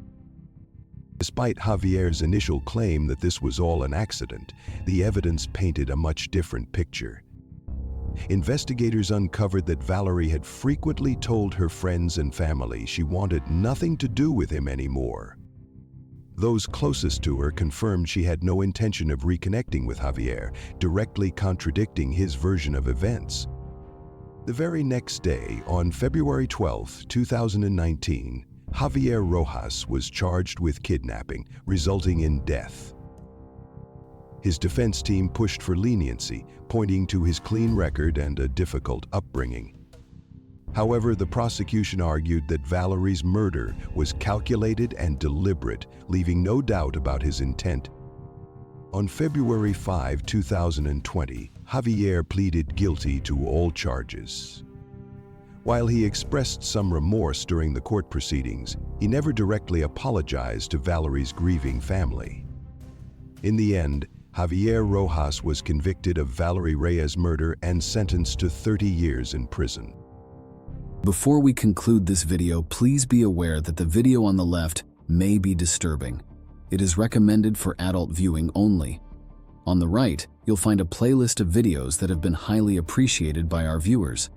Despite Javier's initial claim that this was all an accident, the evidence painted a much different picture. Investigators uncovered that Valerie had frequently told her friends and family she wanted nothing to do with him anymore. Those closest to her confirmed she had no intention of reconnecting with Javier, directly contradicting his version of events. The very next day, on February 12, 2019, Javier Rojas was charged with kidnapping, resulting in death. His defense team pushed for leniency, pointing to his clean record and a difficult upbringing. However, the prosecution argued that Valerie's murder was calculated and deliberate, leaving no doubt about his intent. On February 5, 2020, Javier pleaded guilty to all charges. While he expressed some remorse during the court proceedings, he never directly apologized to Valerie's grieving family. In the end, Javier Rojas was convicted of Valerie Reyes' murder and sentenced to 30 years in prison. Before we conclude this video, please be aware that the video on the left may be disturbing. It is recommended for adult viewing only. On the right, you'll find a playlist of videos that have been highly appreciated by our viewers.